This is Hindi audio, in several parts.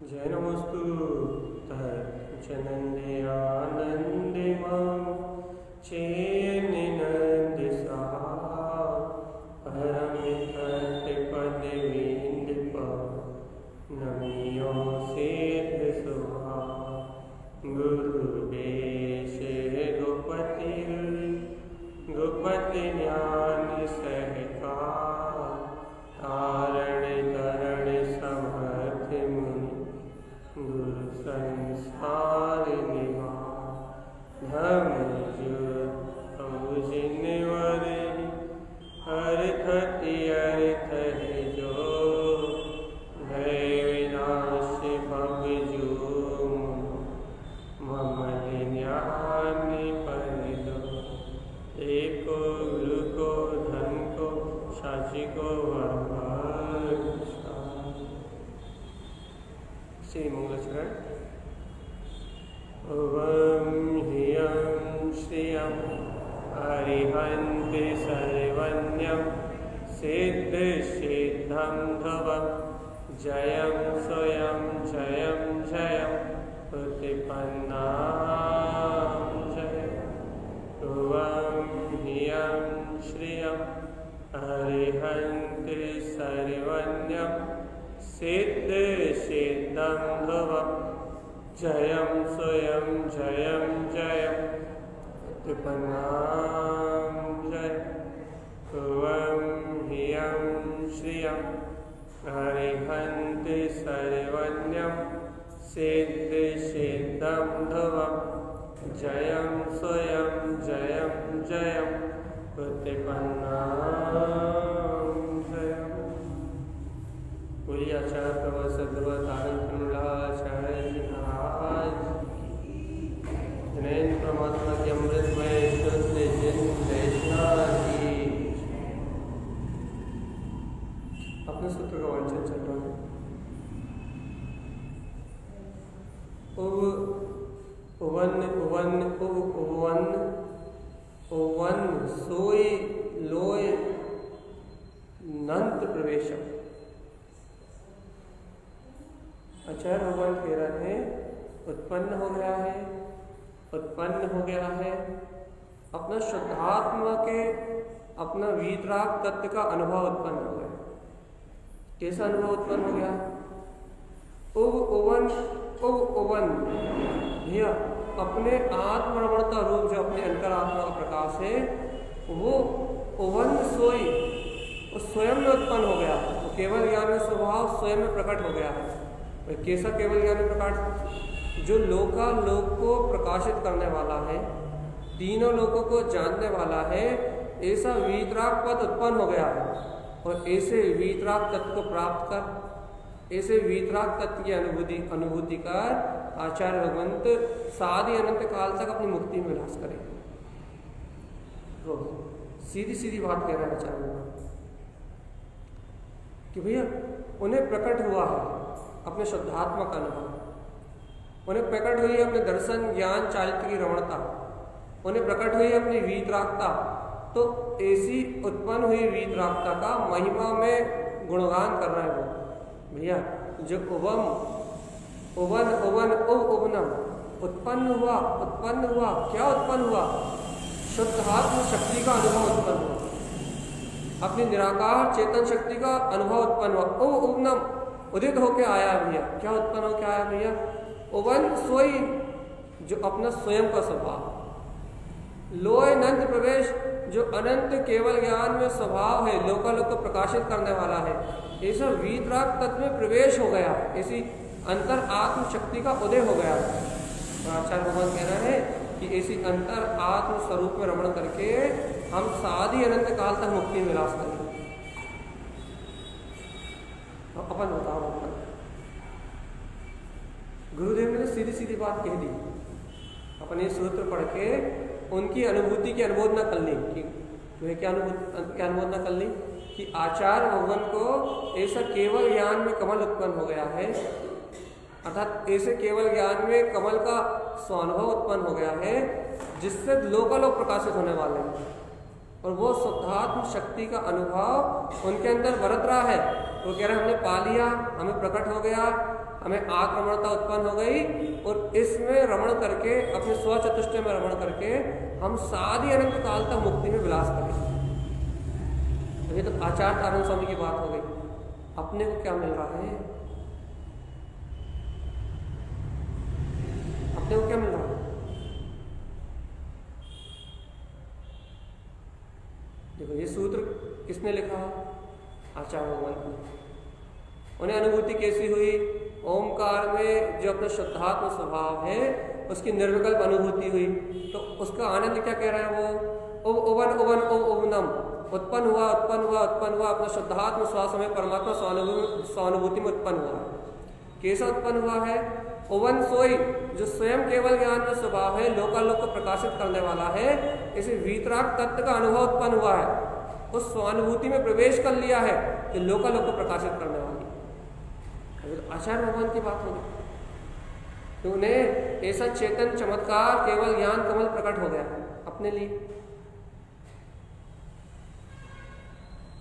जैनमस्तु जनन्दे आनन्दे मां चेन्निनन्द सहा परमितपदवीन्द्र नमियो सिद्ध सुहा गुरुवेश गोपति गोपति ज्ञान सहका तारण तरण समर्थ मुनि गुरु संसार निभा धर्म जिनवर अर्थ है जो भय विनाश भव जो ममल ज्ञान पर दो एको गुरु को धन को साची को श्री मंगलचरण ओम ह्रियं श्रियं अरिहन्त सर्वज्ञं सिद्ध सिद्धं ध्रुवं जयं स्वयं जयं जयं प्रतिपन्नां जयं ओम ह्रियं श्रियं अरिहन्त सर्वज्ञं सिद्ध सिद्धं ध्रुवं जयं स्वयं जयं जयं प्रतिपन्नां जय ओम ह्रियं श्रियं अरिहन्त सर्वज्ञं सिद्ध सिद्धं ध्रुवं जयं स्वयं जयं जयं प्रतिपन्नां जयम् पूरी आचार्य प्रवर सद्गुरु तारण कमलाचार्य जी महाराज जैन परमात्मा के अमृतमय शुद्ध जिन वैष्णव की अपने सूत्र का वांचन चल रहा है। उवन सोई लोय नंत प्रवेशम। आचार्य भगवान कह रहे हैं उत्पन्न हो गया है अपना शुद्धात्मा के अपना वीतराग तत्व का अनुभव उत्पन्न हो गया। कैसा अनुभव उत्पन्न हो गया? उवन भैया अपने आत्मरमणता रूप जो अपने अंतरात्मा का प्रकाश है वो उवन सोई स्वयं में उत्पन्न हो गया। तो केवल ज्ञान में स्वभाव स्वयं में प्रकट हो गया है। कैसा केवल ज्ञान प्रकाश? जो लोकालोक को प्रकाशित करने वाला है, तीनों लोकों को जानने वाला है, ऐसा वीतराग पद उत्पन्न हो गया है। और ऐसे वीतराग तत्व को प्राप्त कर, ऐसे वीतराग तत्व की अनुभूति कर आचार्य भगवंत साधी अनंत काल तक अपनी मुक्ति में विलास करेंगे। सीधी सीधी बात कह रहे हैं आचार्य भगवंत कि भैया उन्हें प्रकट हुआ है अपने शुद्धात्मा का अनुभव, उन्हें प्रकट हुई अपने दर्शन ज्ञान चारित्र की रमणता, उन्हें प्रकट हुई अपनी वीतरागता। तो ऐसी उत्पन्न हुई वीतरागता का महिमा में गुणगान कर रहे हैं वो भैया। जो उवनम उत्पन्न हुआ क्या उत्पन्न हुआ? शुद्धात्म शक्ति का अनुभव उत्पन्न हुआ, अपनी निराकार चेतन शक्ति का अनुभव उत्पन्न हुआ। उवनम उदित होके आया भैया। क्या उत्पन्न होके आया भैया? उवन सोई जो अपना स्वयं का स्वभाव, लोय अनंत प्रवेश जो अनंत केवल ज्ञान में स्वभाव है, लोकालोक को प्रकाशित करने वाला है, ऐसा वीतराग तत्व में प्रवेश हो गया, ऐसी अंतर आत्म शक्ति का उदय हो गया। तो आचार्य भगवान कह रहे हैं कि ऐसी अंतर आत्म स्वरूप में रमण करके हम साधी अनंत काल तक मुक्ति में विलास करेंगे। अपन बताओ, गुरुदेव ने सीधी सीधी बात कह दी। अपन ये सूत्र पढ़ के उनकी अनुभूति की अनुमोदना कर ली कि क्या अनुमोदना कर ली कि आचार्य भगवान को ऐसा केवल ज्ञान में कमल उत्पन्न हो गया है, अर्थात ऐसे केवल ज्ञान में कमल का स्वानुभव उत्पन्न हो गया है जिससे लोकालोक प्रकाशित होने वाले हैं। और वो शुद्धात्म शक्ति का अनुभव उनके अंदर बरत रहा है। वो कह रहे हैं हमने पा लिया, हमें प्रकट हो गया, हमें आक्रमणता उत्पन्न हो गई और इसमें रमण करके, अपने स्व चतुष्टय में रमण करके हम सारी अनंत काल तक मुक्ति में विलास करें। ये तो आचार्य तारण स्वामी की बात हो गई। अपने को क्या मिल रहा है? अपने को क्या मिल रहा है? देखो ये सूत्र किसने लिखा? आचार्य भगवान ने। उन्हें अनुभूति कैसी हुई? ओमकार में जो अपना शुद्धात्म स्वभाव है उसकी निर्विकल्प अनुभूति हुई। तो उसका आनंद क्या कह रहा है वो? उवन उवन उवनम, उत्पन्न हुआ उत्पन्न हुआ उत्पन्न हुआ, अपना शुद्धात्म श्वास में परमात्मा स्वानुभूति में उत्पन्न हुआ। कैसा उत्पन्न हुआ है? उवन सोई, जो स्वयं केवल ज्ञान में स्वभाव है, लोकालोक को प्रकाशित करने वाला है, इसे वीतराग तत्व का अनुभव उत्पन्न हुआ है। उस स्वानुभूति में प्रवेश कर लिया है कि लोकालोक को प्रकाशित करने वाली। अभी तो आचार्य भगवान की बात होगी। तो उन्हें ऐसा चेतन चमत्कार केवल ज्ञान कमल प्रकट हो गया अपने लिए।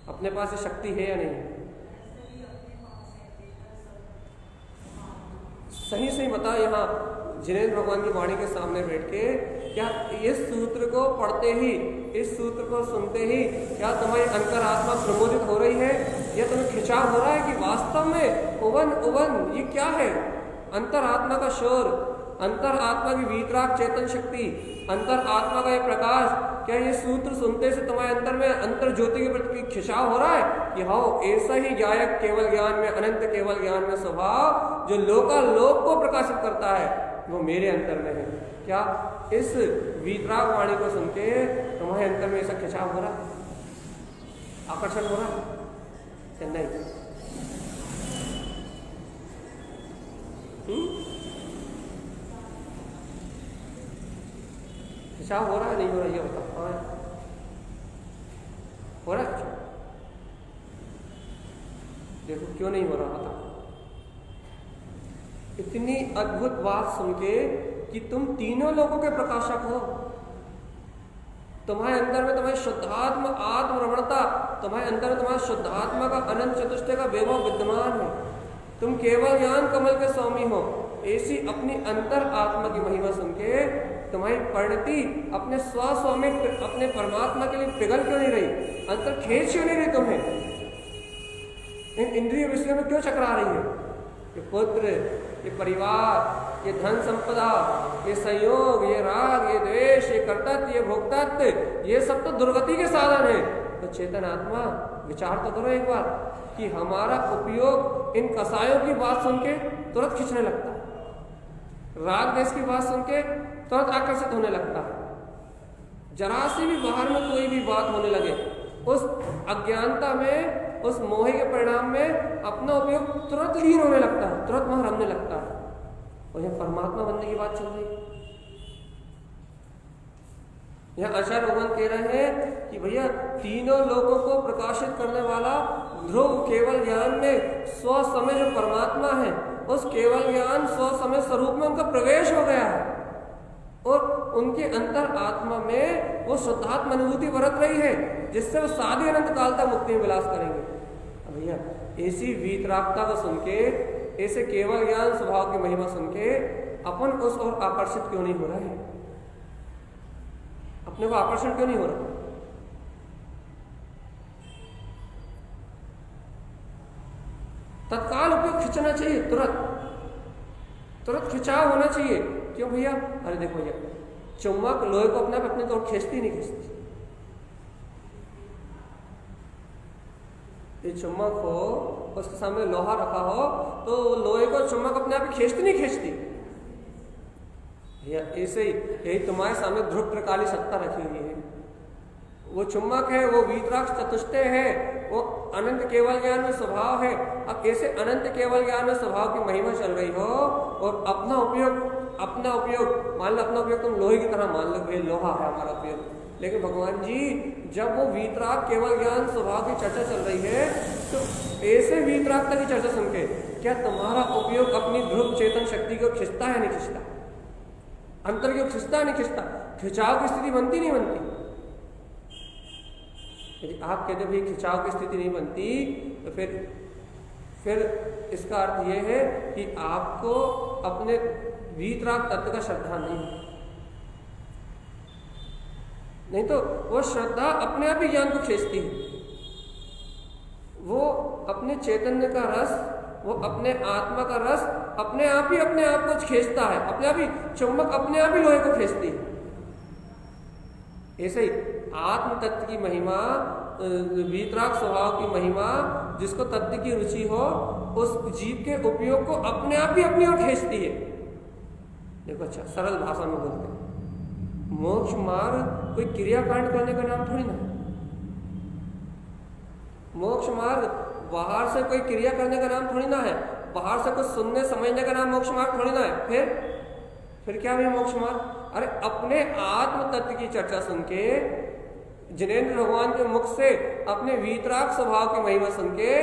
अपने पास ये शक्ति है या नहीं? सही सही बता। यहाँ जिनेन्द्र भगवान की वाणी के सामने बैठ के क्या इस सूत्र को पढ़ते ही, इस सूत्र को सुनते ही क्या तुम्हारी अंतरात्मा प्रमोदित हो रही है या तुम्हें खिंचाव हो रहा है कि वास्तव में उवन उवन ये क्या है? अंतरात्मा का शोर, अंतरात्मा की वीतराग चेतन शक्ति, अंतरात्मा का ये प्रकाश, क्या ये सूत्र सुनते से तुम्हारे अंतर में अंतर ज्योति के प्रति खिंचाव हो रहा है कि हाँ ऐसा ही गायक केवल ज्ञान में, अनंत केवल ज्ञान में स्वभाव जो लोकालोक को प्रकाशित करता है वो मेरे अंतर में है? क्या इस वीतराग वाणी को सुन के तुम्हारे अंतर में ऐसा खिंचाव हो रहा, आकर्षण हो रहा या नहीं? खिंचाव हो रहा है नहीं हो रहा? ये बताओ। हो रहा है? देखो क्यों नहीं हो रहा बता। इतनी अद्भुत बात सुन के कि तुम तीनों लोगों के प्रकाशक हो। तुम्हारे अंदर में तुम्हारी शुद्धात्म आत्म रमणता, तुम्हारे अंदर में तुम्हारा शुद्धात्मा का अनंत चतुष्टय का वैभव विद्यमान है। तुम केवल ज्ञान कमल के स्वामी हो। ऐसी अपनी अंतर आत्मा की महिमा सुन के तुम्हारी परिणति अपने स्वस्वामित्व, अपने परमात्मा के लिए पिघल क्यों नहीं रही? अंतर खेच क्यों नहीं रही तुम्हें? इन इंद्रिय विषयों में क्यों चकरा रही है? ये पुत्र, ये परिवार, ये धन संपदा, ये संयोग, ये राग, ये द्वेष, ये कर्तव्य, ये भोक्तत्व, ये सब तो दुर्गति के साधन है। तो चेतन आत्मा विचार तो करो एक बार कि हमारा उपयोग इन कसायों की बात सुन के तुरंत खींचने लगता है, राग देश की बात सुन के तुरंत आकर्षित होने लगता है। जरा सी भी बाहर में कोई भी बात होने लगे, उस अज्ञानता में, उस मोह के परिणाम में अपना उपयोग तुरंत लीन होने लगता है, तुरंत वहां रमने लगता है। और यह परमात्मा बनने की बात चल रही है। यह आचार्य भगवान कह रहे हैं कि भैया तीनों लोगों को प्रकाशित करने वाला ध्रुव केवल ज्ञान में स्व समय जो परमात्मा है, उस केवल ज्ञान स्व समय स्वरूप में उनका प्रवेश हो गया है और उनके अंतर आत्मा में वो शुद्धात्म अनुभूति बरत रही है, जिससे वो साधे अनंत काल तक मुक्ति में विलास करेंगे। भैया ऐसी वीतरागता को सुन के, ऐसे केवल ज्ञान स्वभाव की महिमा सुन के अपन उस ओर आकर्षित क्यों नहीं हो रहा है? अपने को आकर्षण क्यों नहीं हो रहा? तत्काल उपयोग खिंचना चाहिए, तुरंत खिंचाव होना चाहिए। क्यों भैया? अरे देखो भैया, चुम्बक लोहे को अपने तौर खींचती नहीं खींचती। ये चुम्बक हो, उसके सामने लोहा रखा हो तो लोहे को चुम्बक अपने आप खींचती नहीं खींचती। भैया ऐसे ही यही तुम्हारे सामने ध्रुव प्रकाली सत्ता रखी हुई है। वो चुम्बक है, वो वीतराग चतुष्टय है, वो अनंत केवल ज्ञान में स्वभाव है। अब ऐसे अनंत केवल ज्ञान में स्वभाव की महिमा चल रही हो और अपना उपयोग मान लो, अपना उपयोग तुम लोहे की तरह मान लो, भाई लोहा है हमारा उपयोग। लेकिन भगवान जी जब वो वीतराग केवल ज्ञान स्वभाव की चर्चा चल रही है तो ऐसे वीतरागता की चर्चा सुन के क्या तुम्हारा उपयोग अपनी ध्रुव चेतन शक्ति को खिंचता है नहीं खिंचता? अंतर को खिंचता है नहीं खिंचता? खिंचाव की स्थिति बनती नहीं बनती? यदि आप कहते भाई खिंचाव की स्थिति नहीं बनती तो फिर फिर इसका अर्थ यह है कि आपको अपने वीतराग तत्व का श्रद्धा नहीं तो वो श्रद्धा अपने आप ही ज्ञान को खींचती है। वो अपने चैतन्य का रस, वो अपने आत्मा का रस अपने आप को खींचता है, अपने आप ही चुंबक अपने आप ही लोहे को खींचती है। ऐसे ही आत्म तत्व की महिमा, वीतराग स्वभाव की महिमा, जिसको तत्व की रुचि हो, उस जीव के उपयोग को अपने आप ही अपनी ओर खींचती है। देखो, अच्छा सरल भाषा में बोलते हैं, मोक्ष मार्ग कोई क्रियाकांड करने का नाम थोड़ी ना है। मोक्ष मार्ग बाहर से कोई क्रिया करने का नाम थोड़ी ना है, बाहर से कुछ सुनने समझने का नाम मोक्ष मार्ग थोड़ी ना है। फिर क्या है मोक्ष मार्ग? अरे अपने आत्म तत्व की चर्चा सुन के, जिनेंद्र भगवान के मुख से अपने वीतराग स्वभाव की महिमा सुन के,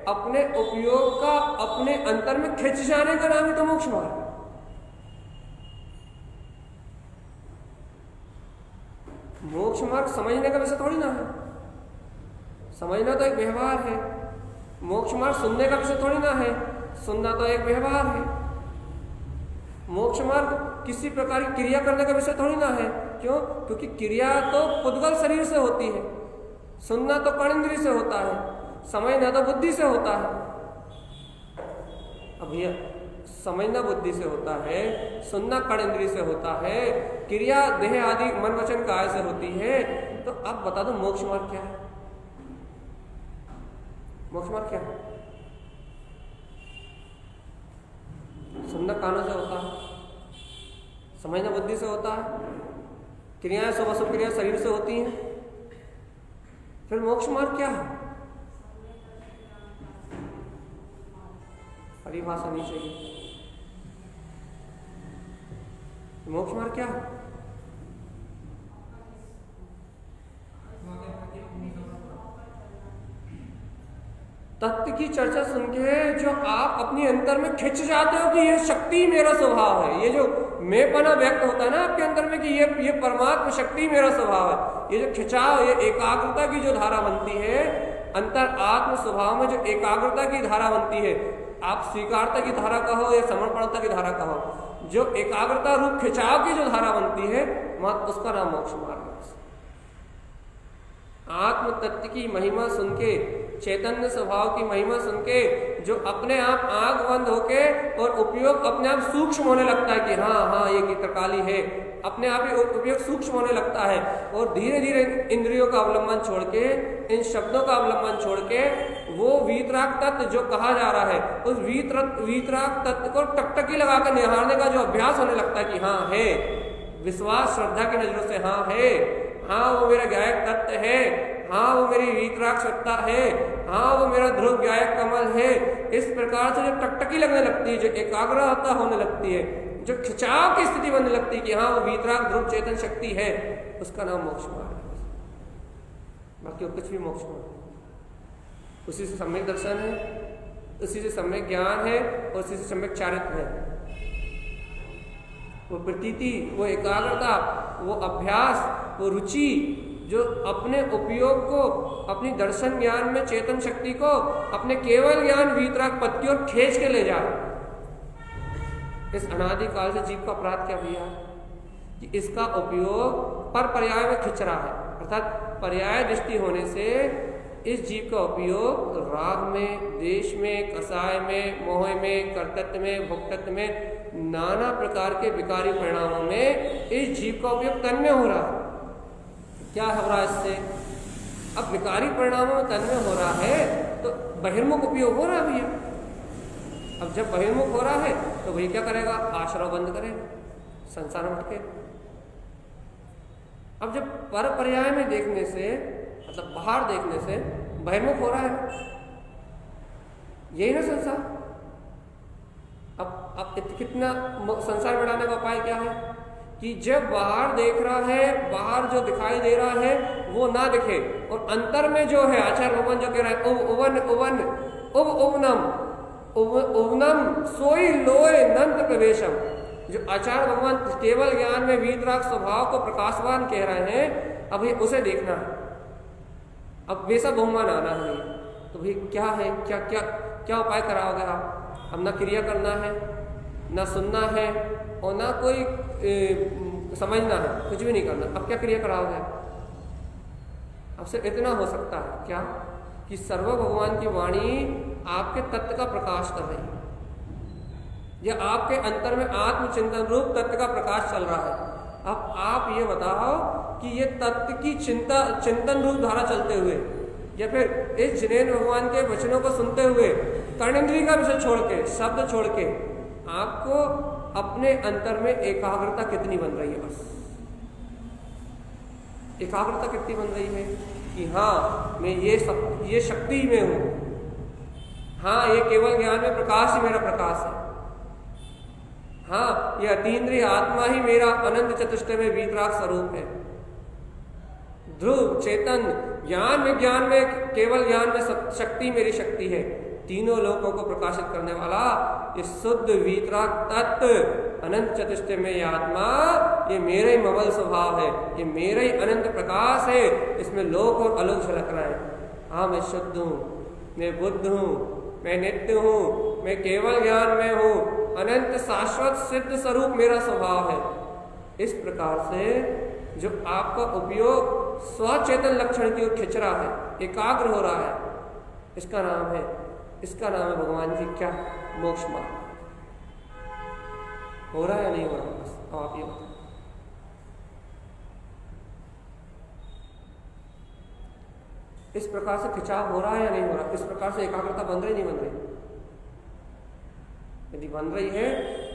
अपने उपयोग का अपने अंतर में खिंच जाने का नाम ही तो मोक्ष मार्ग है। मोक्ष मार्ग समझने का विषय थोड़ी ना है, समझना तो एक व्यवहार है। मोक्ष मार्ग सुनने का विषय थोड़ी ना है, सुनना तो एक व्यवहार है। मोक्ष मार्ग किसी प्रकार की क्रिया करने का विषय थोड़ी ना है। क्यों? क्योंकि क्रिया तो पुद्गल शरीर से होती है, सुनना तो कर्णेंद्रिय से होता है, समझना तो बुद्धि से होता है। अब भैया समझना बुद्धि से होता है, सुनना कर्णेंद्रिय से होता है, क्रिया देह आदि मन वचन काया से होती है। तो अब बता दो मोक्ष मार्ग क्या है? मोक्ष मार्ग क्या है? सुनना कानों से होता है, समझना बुद्धि से होता है, क्रियाएं शुभ अशुभ क्रिया शरीर से होती हैं। फिर मोक्ष मार्ग क्या है? परिभाषा नहीं चाहिए। मोक्ष मार्ग क्या है? तत्व की चर्चा सुन के जो आप अपनी अंतर में खिंच जाते हो कि ये शक्ति मेरा स्वभाव है, ये जो मैंपना व्यक्त होता है ना आपके अंदर में कि ये परमात्मा शक्ति मेरा स्वभाव है, ये जो खिंचाव, ये एकाग्रता की जो धारा बनती है, अंतर आत्म स्वभाव में जो एकाग्रता की धारा बनती है, आप स्वीकारता की धारा कहो या समर्पणता की धारा कहो, जो एकाग्रता रूप खिंचाव की जो धारा बनती है, उसका नाम मोक्ष मार्ग है। आत्म तत्व की महिमा सुन के, चैतन्य स्वभाव की महिमा सुन के, जो अपने आप आंख बंद होके और उपयोग अपने आप सूक्ष्म होने लगता है कि हाँ ये चित्रकाली है, अपने आप ही उपयोग सूक्ष्म होने लगता है, और धीरे धीरे इंद्रियों का अवलंबन छोड़ के, इन शब्दों का अवलंबन छोड़ के, वो वीतराग तत्व जो कहा जा रहा है, उस वीतराग तत्व को टकटकी लगाकर निहारने का जो अभ्यास होने लगता है कि हाँ है, विश्वास श्रद्धा की नजरों से हाँ है, हाँ वो मेरा गायक तत्व है, हाँ वो मेरी वीतराग सत्ता है, हाँ वो मेरा ध्रुव गायक कमल है। इस प्रकार से जो टकटकी लगने लगती है, जो एकाग्रता होने लगती है, जो खिंचाव की स्थिति बनने लगती है कि हाँ वो वीतराग ध्रुव चेतन शक्ति है, उसका नाम मोक्ष मार्ग है। बाकी वो कुछ भी मोक्ष मार्ग, उसी से सम्यक दर्शन है, उसी से सम्यक ज्ञान है, और उसी से सम्यक चारित्र्य है। वो प्रतीति, वो एकाग्रता, वो अभ्यास, वो रुचि जो अपने उपयोग को, अपनी दर्शन ज्ञान में चेतन शक्ति को अपने केवल ज्ञान वीतराग पद की ओर खींच के ले जा। इस अनादि काल से जीव का अपराध क्या भैया कि इसका उपयोग पर पर्याय में खिंच रहा है, अर्थात पर्याय दृष्टि होने से इस जीव का उपयोग राग में, देश में, कसाय में, मोह में, कर्तृत्व में, भोक्तत्व में, नाना प्रकार के विकारी परिणामों में इस जीव का उपयोग तन्मय हो रहा है। क्या हो रहा है इससे? अब विकारी परिणामों में तन्मय हो रहा है तो बहिर्मुख उपयोग हो रहा है भैया। अब जब बहिर्मुख हो रहा है तो वही क्या करेगा? आश्रय बंद करेगा, संसार में भटके। अब जब पर पर्याय में देखने से, मतलब बाहर देखने से बहिर्मुख हो रहा है, यही ना संसार। अब कितना संसार बढ़ाने का उपाय क्या है कि जब बाहर देख रहा है, बाहर जो दिखाई दे रहा है वो ना दिखे, और अंतर में जो है आचार्य भगवान जो कह रहा है उवनम सोई लोय नंद प्रवेशम, जो आचार्य भगवान केवल ज्ञान में वीतराग स्वभाव को प्रकाशवान कह रहे हैं, अब उसे देखना है। अब वैसा बहुमान आना है तो भाई क्या है, क्या क्या क्या उपाय कराओगे आप? अब ना क्रिया करना है, ना सुनना है, और ना कोई समझना है, कुछ भी नहीं करना। अब क्या क्रिया कराओगे? अब सिर्फ इतना हो सकता है क्या कि सर्व भगवान की वाणी आपके तत्व का प्रकाश कर रही है, या आपके अंतर में आत्मचिंतन रूप तत्व का प्रकाश चल रहा है। अब आप ये बताओ कि ये तत्व की चिंतन रूप धारा चलते हुए, या फिर इस जिनेन्द्र भगवान के वचनों को सुनते हुए कर्णेंद्रिय का विषय छोड़ के, शब्द छोड़ के, आपको अपने अंतर में एकाग्रता कितनी बन रही है? बस एकाग्रता कितनी बन रही है कि हाँ मैं ये शक्ति में हूं, हाँ ये केवल ज्ञान में प्रकाश ही मेरा प्रकाश है, हाँ यह अतीन्द्रिय आत्मा ही मेरा अनंत चतुष्टय में वीतराग स्वरूप है। ध्रुव चेतन ज्ञान में केवल ज्ञान में शक्ति मेरी शक्ति है। तीनों लोकों को प्रकाशित करने वाला ये शुद्ध वीतराग तत्व अनंत चतुष्टय में ये आत्मा, ये मेरा ही ममल स्वभाव है, ये मेरा ही अनंत प्रकाश है। इसमें लोक और अलोक झलक रहा है। हाँ मैं शुद्ध हूँ, मैं बुद्ध हूँ, मैं नित्य हूँ, मैं केवल ज्ञान में हूँ, अनंत शाश्वत सिद्ध स्वरूप मेरा स्वभाव है। इस प्रकार से जो आपका उपयोग स्वचेतन लक्षण की ओर खिंच रहा है, एकाग्र हो रहा है, इसका नाम है भगवान जी क्या? मोक्ष मार्ग। हो रहा है या नहीं हो रहा? बस अब आप ये बताओ। इस प्रकार से खिंचाव हो रहा है या नहीं हो रहा? इस प्रकार से एकाग्रता बन रही नहीं बन रही? यदि बन रही है,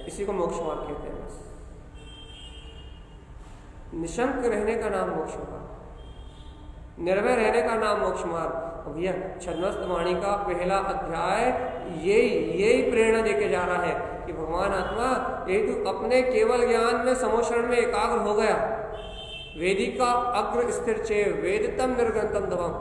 इसी को मोक्ष मार्ग कहते हैं। बस निशंक रहने का नाम मोक्ष मार्ग, निर्भय रहने का नाम मोक्ष मार्ग। भैया छद्मस्त वाणी का पहला अध्याय यही प्रेरणा देके जा रहा है कि भगवान आत्मा यदि तू अपने केवल ज्ञान में समोषण में एकाग्र हो गया, वेदिका अग्र स्थिर चेव वेदितम निर्गंतम दवम,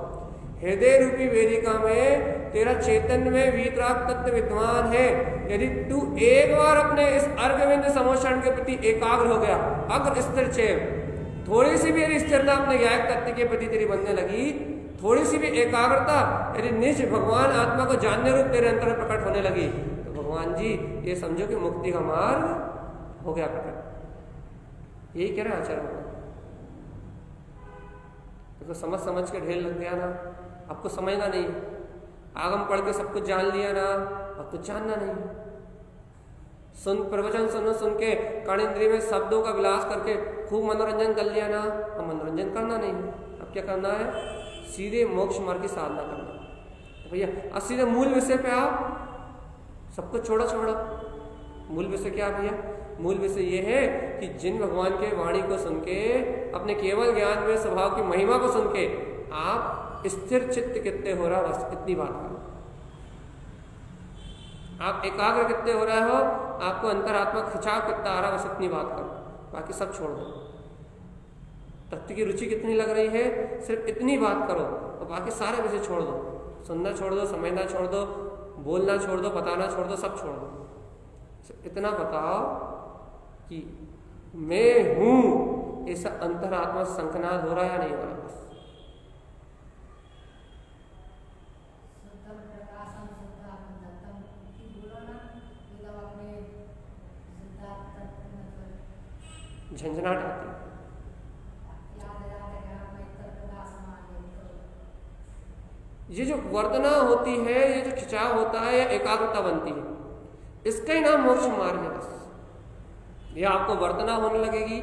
हृदय रूपी वेदिका में तेरा चैतन्य में वीतराग तत्व विद्वान है। यदि तू एक बार अपने इस अर्घविंद समोषण के प्रति एकाग्र हो गया, अग्र स्थिर चेव, थोड़ी सी भी यदि स्थिरता अपने ज्ञायक तत्व के प्रति तेरी बनने लगी, थोड़ी सी भी एकाग्रता यदि निज भगवान आत्मा को जानने रूप तेरे अंतर में प्रकट होने लगी, तो भगवान जी ये समझो कि मुक्ति का मार्ग हो गया प्रकट। यही कह रहे हैं आचार्य भगवान। तो समझ के ढेर लग गया ना, आपको समझना नहीं, आगम पढ़ के सब कुछ जान लिया ना, अब कुछ जानना नहीं। प्रवचन सुन के कर्णेंद्रिय में शब्दों का विलास करके खूब मनोरंजन कर लिया ना, अब मनोरंजन करना नहीं। अब क्या करना है? सीधे मोक्ष मार्ग की साधना करना। तो भैया अब सीधे मूल विषय पे आओ, सब कुछ छोड़ो। मूल विषय क्या भैया? मूल विषय ये है कि जिन भगवान के वाणी को सुन के, अपने केवल ज्ञान में स्वभाव की महिमा को सुन के आप स्थिर चित्त कितने हो रहा, बस इतनी बात करो। आप एकाग्र कितने हो रहे हो, आपको अंतरात्मा खिंचाव कितना आ रहा, बस इतनी बात करो, बाकी सब छोड़ दो। तत्व की रुचि कितनी लग रही है, सिर्फ इतनी बात करो, और बाकी सारे विषय छोड़ दो। सुनना छोड़ दो, समझना छोड़ दो, बोलना छोड़ दो, बताना छोड़ दो, सब छोड़ दो। इतना बताओ कि मैं हूं, ऐसा अंतरात्मा संकनाद हो रहा है या नहीं हो रहा? बस झंझनाहट आती है। ये जो वर्तना होती है, ये जो खिंचाव होता है, या एकाग्रता बनती है, इसका ही नाम मोक्ष मार्ग है। बस या आपको वर्तना होने लगेगी,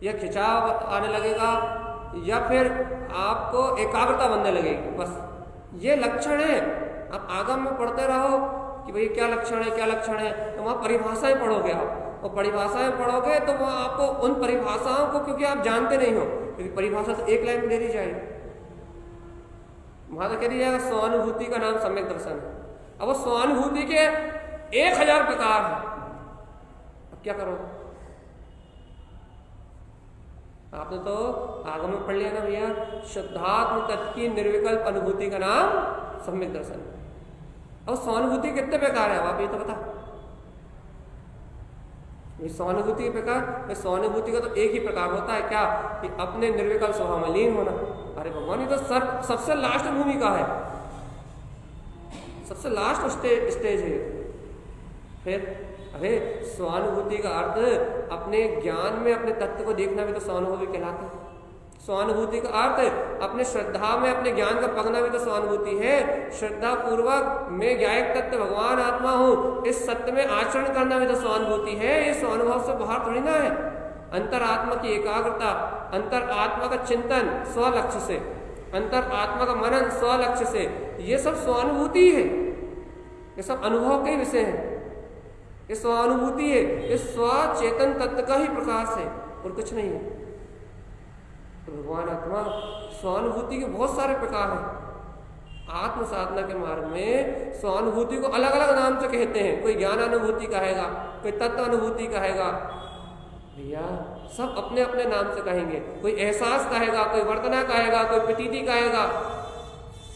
या खिंचाव आने लगेगा, या फिर आपको एकाग्रता बनने लगेगी। बस ये लक्षण है। आप आगम में पढ़ते रहो कि भाई क्या लक्षण है, तो वहाँ परिभाषाएं पढ़ोगे आप, और परिभाषाएं पढ़ोगे तो वहाँ आपको उन परिभाषाओं को, क्योंकि आप जानते नहीं हो, क्योंकि परिभाषा तो एक लाइन में दे दी जाएगी, वहां तो कह दिया जाएगा स्वानुभूति का नाम सम्यक दर्शन है। अब वो स्वानुभूति के 1000 प्रकार है। अब क्या करो? आपने तो आगम में पढ़ लिया ना भैया, शुद्धात्म तत्व की निर्विकल्प अनुभूति का नाम सम्यक दर्शन। अब स्वानुभूति कितने प्रकार है, आप ये तो बता। स्वानुभूति के प्रकार, स्वानुभूति का तो एक ही प्रकार होता है, क्या? कि अपने निर्विकल्प स्वभाव में लीन होना। अरे भगवान, ये तो सबसे लास्ट भूमिका है। सबसे लास्ट स्टेज है। फिर अरे स्वानुभूति का अर्थ अपने ज्ञान में अपने तत्व को देखना भी तो स्वानुभूति कहलाता है। स्वानुभूति का अर्थ अपने श्रद्धा में अपने ज्ञान का पगना भी तो स्वानुभूति है। श्रद्धा पूर्वक मैं ज्ञायक तत्व भगवान आत्मा हूँ, इस सत्य में आचरण करना भी तो स्वानुभूति है। ये स्वानुभव से बाहर थोड़ी ना है। अंतर आत्मा की एकाग्रता, अंतर आत्मा का चिंतन स्वलक्ष्य से, अंतर आत्मा का मनन स्वलक्ष्य से, ये सब स्वानुभूति है। ये सब अनुभव के विषय है। ये स्वानुभूति है। ये स्वचेतन तत्व का ही प्रकाश है और कुछ नहीं है। तो भगवान आत्मा स्वानुभूति के बहुत सारे प्रकार हैं। आत्म साधना के मार्ग में स्वानुभूति को अलग अलग नाम से कहते हैं। कोई ज्ञान अनुभूति कहेगा, कोई तत्व अनुभूति कहेगा, भैया सब अपने अपने नाम से कहेंगे। कोई एहसास कहेगा, कोई वर्तना कहेगा, कोई प्रतीति कहेगा,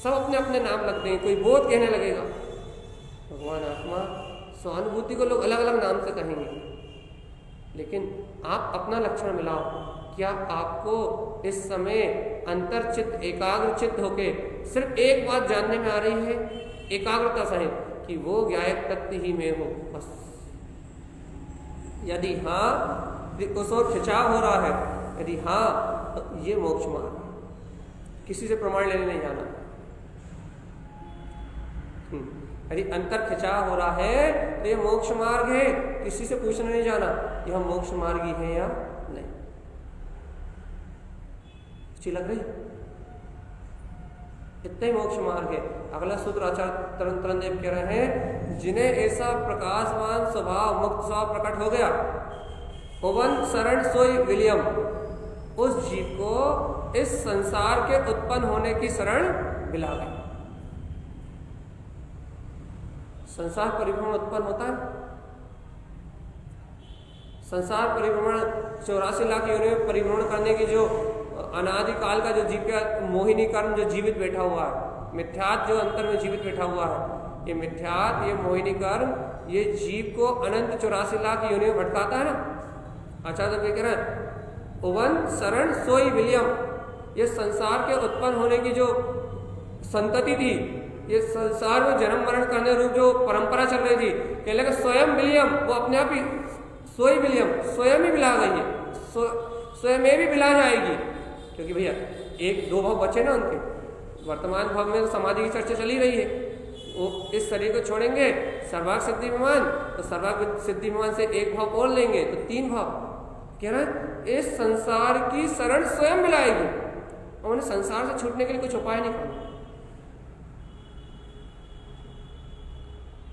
सब अपने अपने नाम रख देंगे। कोई बोध कहने लगेगा। भगवान आत्मा स्वानुभूति को लोग अलग अलग नाम से कहेंगे, लेकिन आप अपना लक्षण मिलाओ। क्या आपको इस समय अंतरचित्त एकाग्र चित्त होके सिर्फ एक बात जानने में आ रही है, एकाग्रता सहित, कि वो ज्ञायक तत्व ही में हो बस? यदि हाँ, उस ओर खिंचाव हो रहा है, यदि हाँ, तो ये मोक्ष मार्ग है। किसी से प्रमाण लेने नहीं जाना। यदि अंतर खिंचाव हो रहा है तो ये मोक्ष मार्ग है। किसी से पूछने नहीं जाना यह मोक्ष मार्ग ही है या नहीं। अच्छी लग रही? इतना ही मोक्ष मार्ग है। अगला सूत्र आचार्य तरन देव कह रहे हैं, जिन्हें ऐसा प्रकाशवान स्वभाव, मुक्त स्वभाव प्रकट हो गया, पवन शरण सोई विलियम, उस जीव को इस संसार के उत्पन्न होने की शरण मिला गई। संसार परिभ्रमण उत्पन्न होता है। संसार परिभ्रमण 84 लाख योनि में परिभ्रमण करने की जो अनादिकाल का जो जीव का मोहिनी कर्म जो जीवित बैठा हुआ है, मिथ्यात जो अंतर में जीवित बैठा हुआ है, ये मिथ्यात, ये मोहिनी कर्म, ये जीव को अनंत 84 लाख योनि में भटकाता है ना। आचार्य तो कह रहे हैं, उवन शरण सोई विलियम, ये संसार के उत्पन्न होने की जो संतति थी, ये संसार में जन्म मरण करने रूप जो परंपरा चल रही थी, कह लगे स्वयं विलियम, वो अपने आप ही सोई विलियम, स्वयं ही मिला गई है, स्वयं में भी मिला जाएगी। क्योंकि भैया एक दो भाव बचे ना उनके। वर्तमान भाव में तो समाधि की चर्चा चली रही है। वो इस शरीर को छोड़ेंगे सर्वाग सिद्धि विमान, तो सर्वाग सिद्धि विमान से एक भाव और लेंगे तो 3 भाव। कह रहा है इस संसार की शरण स्वयं मिलाएगी। उन्हें संसार से छूटने के लिए कुछ उपाय नहीं करना।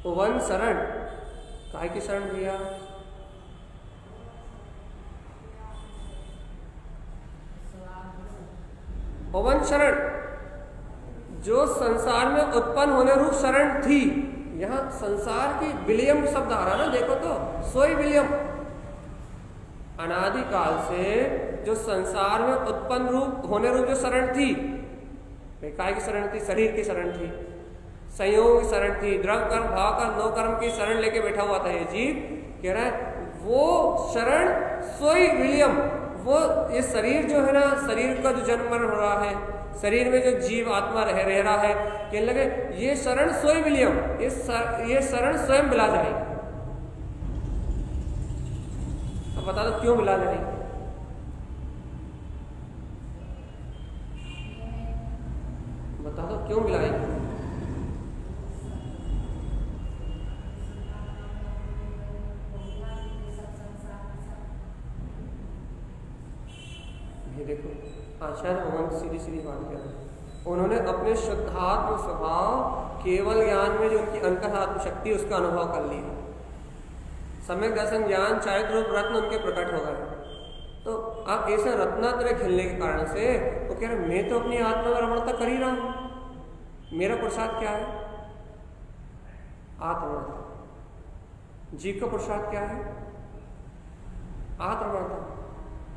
पवन शरण, काय की शरण भैया? पवन शरण, जो संसार में उत्पन्न होने रूप शरण थी। यहां संसार की विलियम शब्द आ रहा ना, देखो तो, सोई विलियम। अनादिकाल से जो संसार में उत्पन्न रूप होने रूप जो शरण थी, काय की शरण थी? शरीर की शरण थी, संयोग की शरण थी, द्रव्य कर्म, भाव कर्म, नो कर्म की शरण लेके बैठा हुआ था ये जीव। कह रहा है वो शरण सोई विलियम, वो ये शरीर जो है ना, शरीर का जो जन्म मरण हो रहा है, शरीर में जो जीव आत्मा रह रहा है, कहने लगे ये शरण सोई विलियम, ये शरण स्वयं मिला जाएगी। अब बता दो क्यों मिला जाएगी? बता दो क्यों मिलाएगी? देखो आचार्य भगवान सीधी सीधी बात कर रहे हैं। उन्होंने अपने शुद्धात्म स्वभाव केवल ज्ञान में जो उनकी अंतरात्म शक्ति उसका अनुभव कर लिया। सम्यक दर्शन ज्ञान चारित्र रूप रत्न उनके प्रकट हो गए। तो आप ऐसा रत्नात्रय खेलने के कारण से वो कह रहे मैं तो अपनी आत्मा में रमणता कर ही रहा हूं। मेरा प्रसाद क्या है? आत्मरमणता। जीव का प्रसाद क्या है? आत्मरमणता।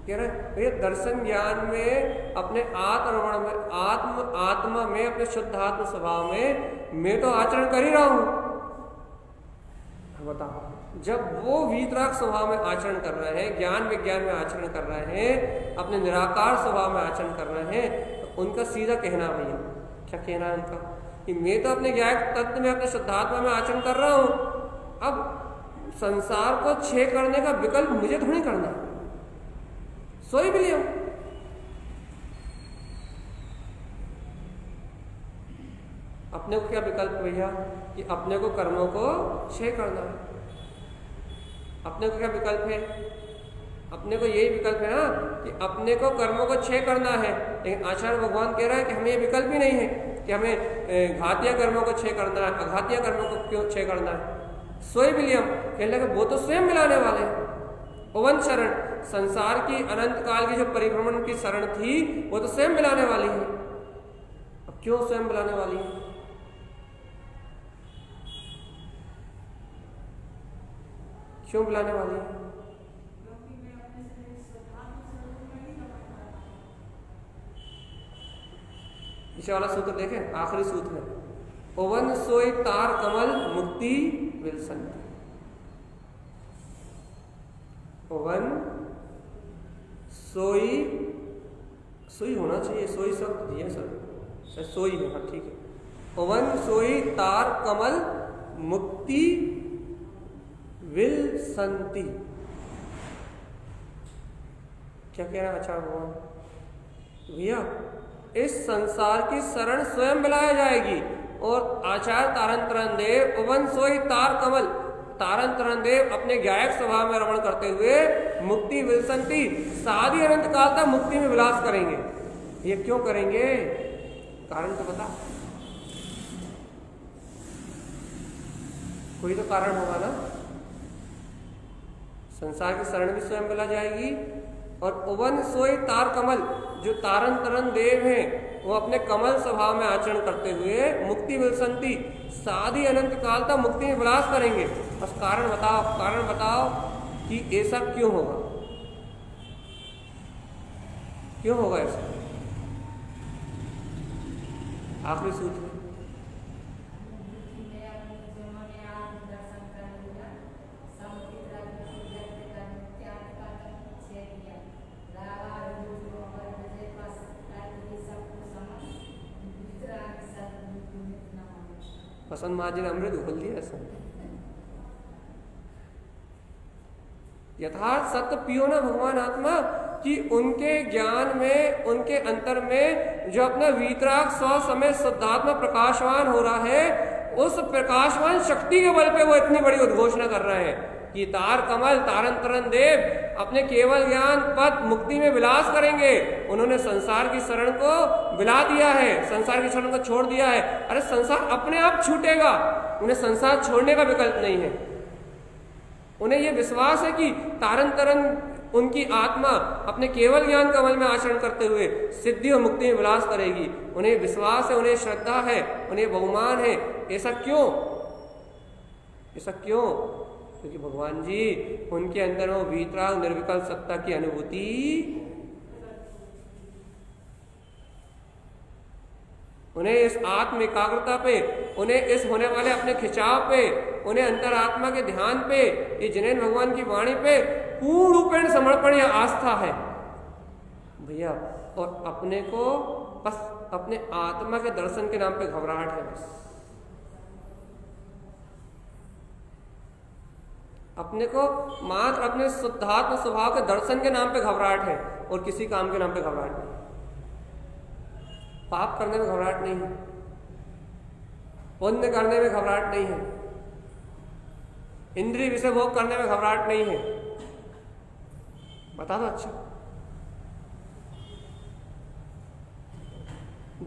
कह रहे दर्शन ज्ञान में अपने आत्मरमण में आत्मा में अपने शुद्धात्म स्वभाव में मैं तो आचरण कर ही रहा हूं। बताओ, जब वो वीतराग स्वभाव में आचरण कर रहे हैं, ज्ञान विज्ञान में आचरण कर रहे हैं, अपने निराकार स्वभाव में आचरण कर रहे हैं, तो उनका सीधा कहना भैया क्या कहना है उनका? कि मैं तो अपने ज्ञायक तत्व में, अपने शुद्धात्मा में आचरण कर रहा हूं, अब संसार को क्षय करने का विकल्प मुझे थोड़ी करना है। सोई विलियम अपने को क्या विकल्प भैया कि अपने को कर्मों को क्षय करना है। अपने को क्या विकल्प है? अपने को यही विकल्प है ना कि अपने को कर्मों को क्षय करना है। लेकिन आचार्य भगवान कह रहा है कि हमें ये विकल्प ही नहीं है कि हमें घातीय कर्मों को क्षय करना है, अघातीय कर्मों को क्यों क्षय करना है। सोई विलियम कहने लगे वो तो स्वयं मिलाने वाले हैं। पवन शरण, संसार की अनंत काल की जो परिभ्रमण की शरण थी वो तो स्वयं मिलाने वाली है। अब क्यों स्वयं मिलाने वाली है? क्यों बुलाने वाली है? पीछे वाला सूत्र देखें, आखिरी सूत्र है, पवन सोई तार कमल मुक्ति विलसन। पवन सोई, सोई होना चाहिए, सोई शब्द दिया सर, सोई है, हाँ ठीक है। पवन सोई तार कमल मुक्ति विलसंति। क्या कह रहा है आचार्य भगवान? भैया इस संसार की शरण स्वयं मिलाया जाएगी। और आचार्य तारंतरन देव पवन सोई तार कमल, तारंतरन देव अपने ज्ञायक स्वभाव में रमण करते हुए मुक्ति विलसंति, साधी अनंत काल तक मुक्ति में विलास करेंगे। ये क्यों करेंगे? कारण तो बता, कोई तो कारण होगा ना। संसार की शरण भी स्वयं मिला जाएगी और पवन सोई तार कमल, जो तारन तरन देव हैं वो अपने कमल स्वभाव में आचरण करते हुए मुक्ति विलसंति, साधी अनंत काल तक मुक्ति में विलास करेंगे। बस कारण बताओ, कारण बताओ कि ऐसा क्यों होगा? क्यों होगा ऐसा? आखिरी सूत्र बसंत महाजी ने अमृत खोल दिया ऐसा। यथार्थ सत्य पियो ना भगवान आत्मा, कि उनके ज्ञान में, उनके अंतर में जो अपना वीतराग स्व समय शुद्धात्मा प्रकाशवान हो रहा है, उस प्रकाशवान शक्ति के बल पे वो इतनी बड़ी उद्घोषणा कर रहे हैं कि तार कमल तारंतरन देव अपने केवल ज्ञान पद मुक्ति में विलास करेंगे। उन्होंने संसार की शरण को विला दिया है, संसार की शरण को छोड़ दिया है। अरे संसार अपने आप छूटेगा, उन्हें संसार छोड़ने का विकल्प नहीं है। उन्हें यह विश्वास है कि तारंतरन उनकी आत्मा अपने केवल ज्ञान कमल में आचरण करते हुए सिद्धि और मुक्ति में विलास करेगी। उन्हें विश्वास है, उन्हें श्रद्धा है, उन्हें बहुमान है। ऐसा क्यों? ऐसा क्यों? क्योंकि भगवान जी उनके अंदर वो वीतराग निर्विकल्प सत्ता की अनुभूति, उन्हें इस आत्म एकाग्रता पे, उन्हें इस होने वाले अपने खिंचाव पे, उन्हें अंतरात्मा के ध्यान पे, ये जिनेन भगवान की वाणी पे पूर्ण रूपेण समर्पण या आस्था है भैया। और अपने को बस अपने आत्मा के दर्शन के नाम पे घबराहट है। बस अपने को मात्र अपने शुद्धात्म स्वभाव के दर्शन के नाम पे घबराहट है और किसी काम के नाम पे घबराहट नहीं। पाप करने में घबराहट नहीं है, पुण्य करने में घबराहट नहीं है, इंद्रिय विषय भोग करने में घबराहट नहीं है। बता दो अच्छा,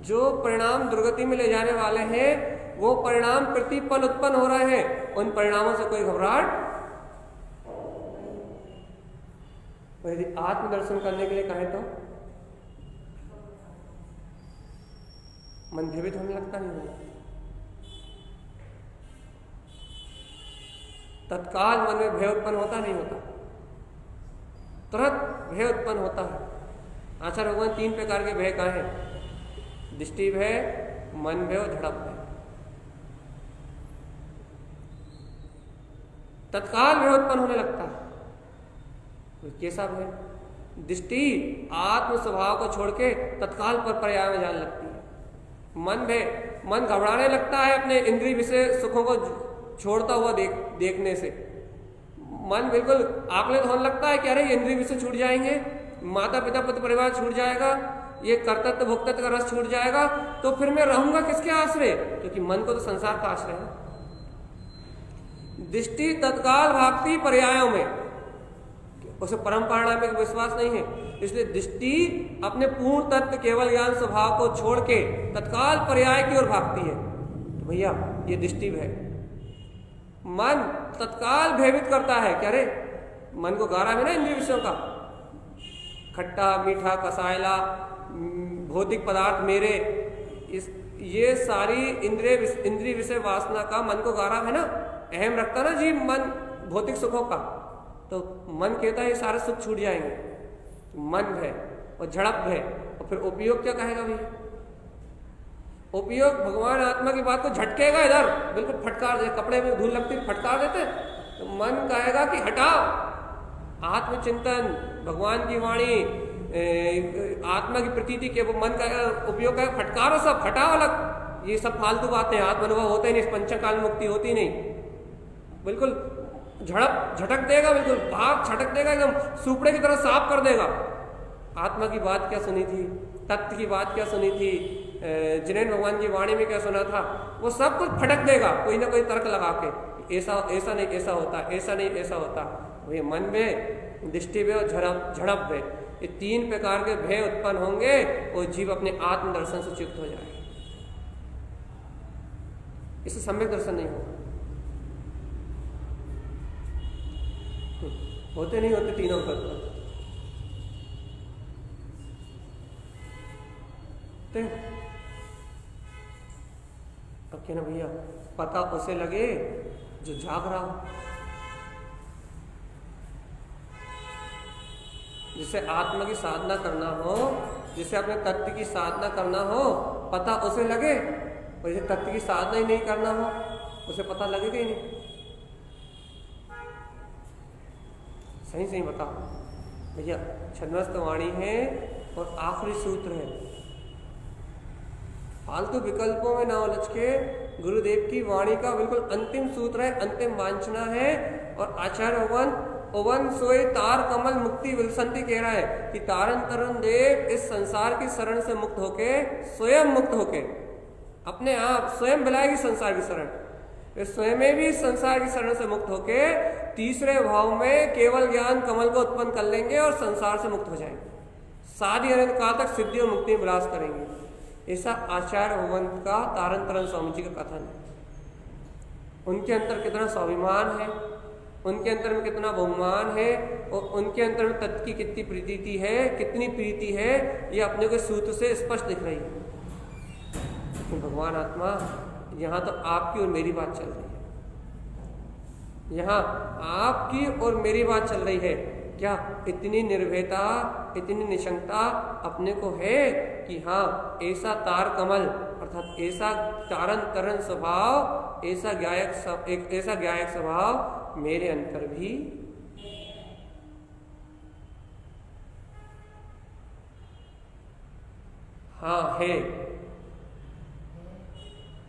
जो परिणाम दुर्गति में ले जाने वाले हैं वो परिणाम प्रतिपल उत्पन्न हो रहे हैं, उन परिणामों से कोई घबराहट। यदि आत्मदर्शन करने के लिए कहें तो मन भयभीत होने लगता नहीं। तत्काल मन में भय उत्पन्न होता नहीं होता, तुरंत भय उत्पन्न होता है। आचार्य भगवान 3 प्रकार के भय कहे हैं, दृष्टि भय, मन भय और धड़क भय। तत्काल भय उत्पन्न होने लगता है। कैसा भय? दृष्टि आत्म स्वभाव को छोड़ के तत्काल पर पर्याय में जाने लगती है। मन भय, मन घबराने लगता है अपने इंद्रिय विषय सुखों को छोड़ता हुआ देखने से। मन बिल्कुल आकलित होने लगता है कि अरे इंद्रिय विषय छूट जाएंगे, माता पिता पुत्र परिवार छूट जाएगा, ये कर्तव्य भोक्तत्व का रस छूट जाएगा, तो फिर मैं रहूंगा किसके आश्रय? क्योंकि मन को तो संसार का आश्रय है। दृष्टि तत्काल भागती पर्यायों में, उसे परम परिणाम में विश्वास नहीं है, इसलिए दृष्टि अपने पूर्ण तत्व केवल ज्ञान स्वभाव को छोड़ के तत्काल पर्याय की ओर भागती है। तो भैया ये दृष्टि है। मन तत्काल भयभीत करता है कि अरे मन को गारा है ना इंद्रिय विषयों का, खट्टा मीठा कसायला भौतिक पदार्थ मेरे, ये सारी इंद्रिय विषय वासना का मन को गारा है ना, अहम रखता ना जीव मन भौतिक सुखों का, तो मन कहता है ये सारे सुख छूट जाएंगे। तो मन है और झड़प है, और फिर उपयोग क्या कहेगा भैया? उपयोग भगवान आत्मा की बात को झटकेगा, इधर बिल्कुल फटकार दे, कपड़े में धूल लगती फटकार देते, तो मन कहेगा कि हटाओ, आत्मचिंतन भगवान की वाणी आत्मा की प्रतीति के, वो मन का उपयोग है, फटकारो सब, हटाओ अलग, ये सब फालतू बातें, आत्म अनुभव होते ही नहीं, पंचकाल मुक्ति होती नहीं, बिल्कुल झड़प झटक देगा, बिल्कुल भाग छटक देगा, एकदम सुपड़े की तरह साफ कर देगा। आत्मा की बात क्या सुनी थी, तत्व की बात क्या सुनी थी, जिनेन भगवान की वाणी में क्या सुना था, वो सब कुछ फटक देगा कोई ना कोई तर्क लगा के, ऐसा ऐसा नहीं ऐसा होता, ऐसा नहीं ऐसा होता। वही मन में, दृष्टि में और झड़प में, ये तीन प्रकार के भय उत्पन्न होंगे और जीव अपने आत्म दर्शन से चित्त हो जाए। इससे सम्यक दर्शन नहीं होगा, होते नहीं होते तीनों तत्व। अब क्या ना भैया, पता उसे लगे जो जाग रहा हो, जिसे आत्मा की साधना करना हो, जिसे अपने तत्व की साधना करना हो, पता उसे लगे, और जिसे तत्व की साधना ही नहीं करना हो उसे पता लगेगा ही नहीं। सही सही बताओ भैया, छद्मस्त वाणी है और आखिरी सूत्र है, फालतू विकल्पों में ना उलझ के गुरुदेव की वाणी का बिल्कुल अंतिम सूत्र है, अंतिम वांछना है। और आचार्य ओवन सोए तार कमल मुक्ति विलसंती कह रहा है कि तारन तरुण देव इस संसार की शरण से मुक्त होके, स्वयं मुक्त होके, अपने आप स्वयं बुलाएगी संसार की शरण, स्वयं भी संसार की शरण से मुक्त होके तीसरे भाव में केवल ज्ञान कमल को उत्पन्न कर लेंगे और संसार से मुक्त हो जाएंगे, सारी अनंत काल तक सिद्धि और मुक्ति में विलास करेंगे। ऐसा आचार्य भगवंत का तारन तरन स्वामी जी का कथन है। उनके अंदर कितना स्वाभिमान है, उनके अंदर में कितना बहुमान है, और उनके अंदर में तत्व की कितनी प्रीति है, कितनी प्रीति है, ये अपने को सूत्र से स्पष्ट दिख रही है। तो भगवान आत्मा, यहाँ तो आपकी और मेरी बात चल रही है, यहाँ आपकी और मेरी बात चल रही है। क्या इतनी निर्भयता, इतनी निशंकता अपने को है कि हाँ, ऐसा तार कमल अर्थात ऐसा तारन तरन स्वभाव, ऐसा ज्ञायक स्वभाव मेरे अंतर भी हाँ है।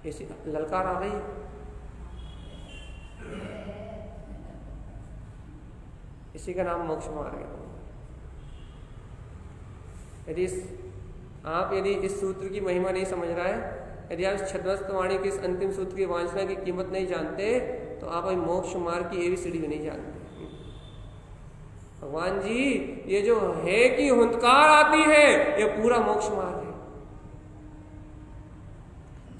ऐसी ललकार आ रही है, इसी का नाम मोक्ष मार्ग है। यदि इस सूत्र की महिमा नहीं समझ रहा है, यदि आप इस छद्मस्त वाणी के इस अंतिम सूत्र की वांछना की कीमत नहीं जानते, तो आप अभी मोक्ष मार्ग की एबीसीडी भी नहीं जानते। भगवान जी, ये जो है कि हुंकार आती है, ये पूरा मोक्ष मार्ग है।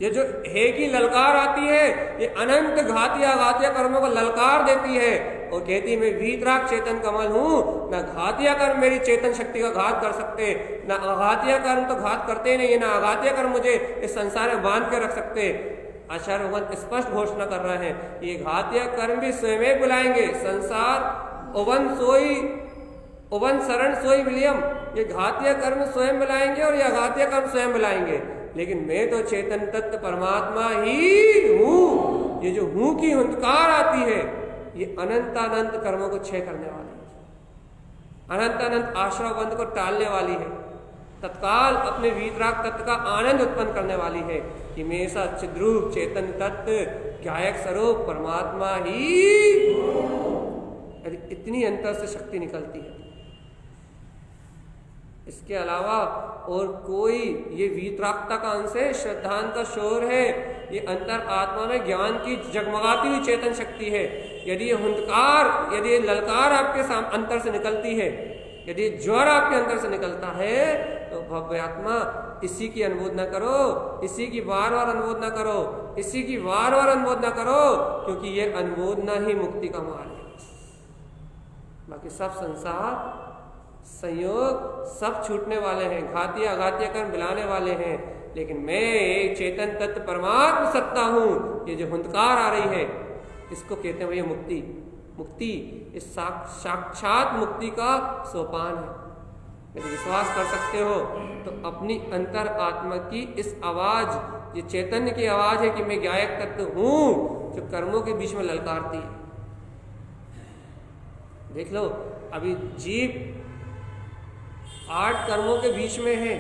ये जो है कि ललकार आती है, ये अनंत घातिया कर्मों को ललकार देती है और कहती है मैं वीतराग चेतन कमल हूं, ना घातिया कर्म मेरी चेतन शक्ति का घात कर सकते, ना अघातिया कर्म तो घात करते नहीं, ना अघातिया कर्म मुझे इस संसार में बांध के रख सकते। आचार्य भगवान स्पष्ट घोषणा कर रहे हैं, ये घातिया कर्म भी स्वयं बुलाएंगे। संसार ओवन शरण सोई विलियम, ये घातिया कर्म स्वयं बुलाएंगे और ये अघातिया कर्म स्वयं बुलाएंगे, लेकिन मैं तो चेतन तत्व परमात्मा ही हूं। ये जो हूं की हुंकार आती है, ये अनंत कर्मों को क्षय करने वाली है, अनंत आश्रय बंध को टालने वाली है, तत्काल अपने वीतराग तत्व का आनंद उत्पन्न करने वाली है कि मेरे साथ चिद्रूप चेतन तत्व ज्ञायक स्वरूप परमात्मा ही। यदि इतनी अंतर से शक्ति निकलती है, इसके अलावा और कोई, ये वीतरागता का अंश है, श्रद्धांत का शोर है, ये अंतर आत्मा में ज्ञान की जगमगाती हुई चेतन शक्ति है। यदि ये हुंकार, यदि ये ललकार आपके अंतर से निकलती है, यदि ज्वर आपके अंदर से निकलता है, तो भव्य आत्मा इसी की अनुमोदना करो, इसी की बार बार अनुमोदना करो, इसी की बार बार अनुमोदना करो, क्योंकि ये अनुमोदना ही मुक्ति का मार्ग है। बाकी सब संसार संयोग सब छूटने वाले हैं, घातिया अघातिया कर्म मिलाने वाले हैं, लेकिन मैं एक चेतन तत्व परमात्म सत्ता हूं। ये जो हुंकार आ रही है, इसको कहते हैं भैया मुक्ति। मुक्ति इस साक्षात मुक्ति का सोपान है। यदि विश्वास कर सकते हो तो अपनी अंतर आत्मा की इस आवाज, ये चैतन्य की आवाज है कि मैं ज्ञायक तत्व हूं, जो कर्मों के बीच में ललकारती है। देख लो, अभी जीव 8 कर्मों के बीच में है,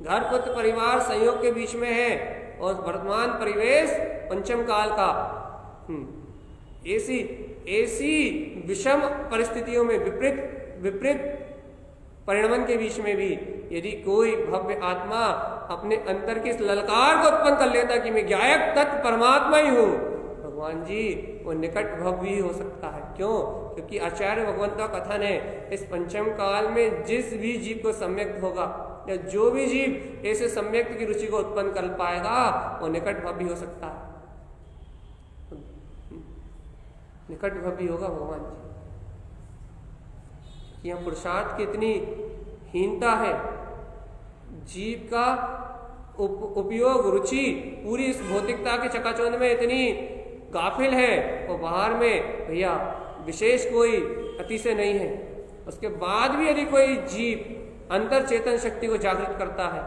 घर पुत्र परिवार संयोग के बीच में है, और वर्तमान परिवेश पंचम काल का ऐसी विषम परिस्थितियों में, विपरीत परिणमन के बीच में भी यदि कोई भव्य आत्मा अपने अंतर की इस ललकार को उत्पन्न कर लेता कि मैं ज्ञायक तत्व परमात्मा ही हूं, भगवान जी वो निकट भव्य ही हो सकता है। क्यों? क्योंकि आचार्य भगवंत का कथन है, इस पंचम काल में जिस भी जीव को सम्यक्त होगा, या जो भी जीव ऐसे सम्यक्त की रुचि को उत्पन्न कर पाएगा, वो निकट भव्य हो सकता है, निकट भव्य होगा भगवान जी। यहाँ पुरुषार्थ की इतनी हीनता है, जीव का उपयोग रुचि पूरी इस भौतिकता के चकाचौंध में इतनी गाफिल है, और बाहर में भैया विशेष कोई अतिशय नहीं है। उसके बाद भी यदि कोई जीव अंतर चेतन शक्ति को जागृत करता है,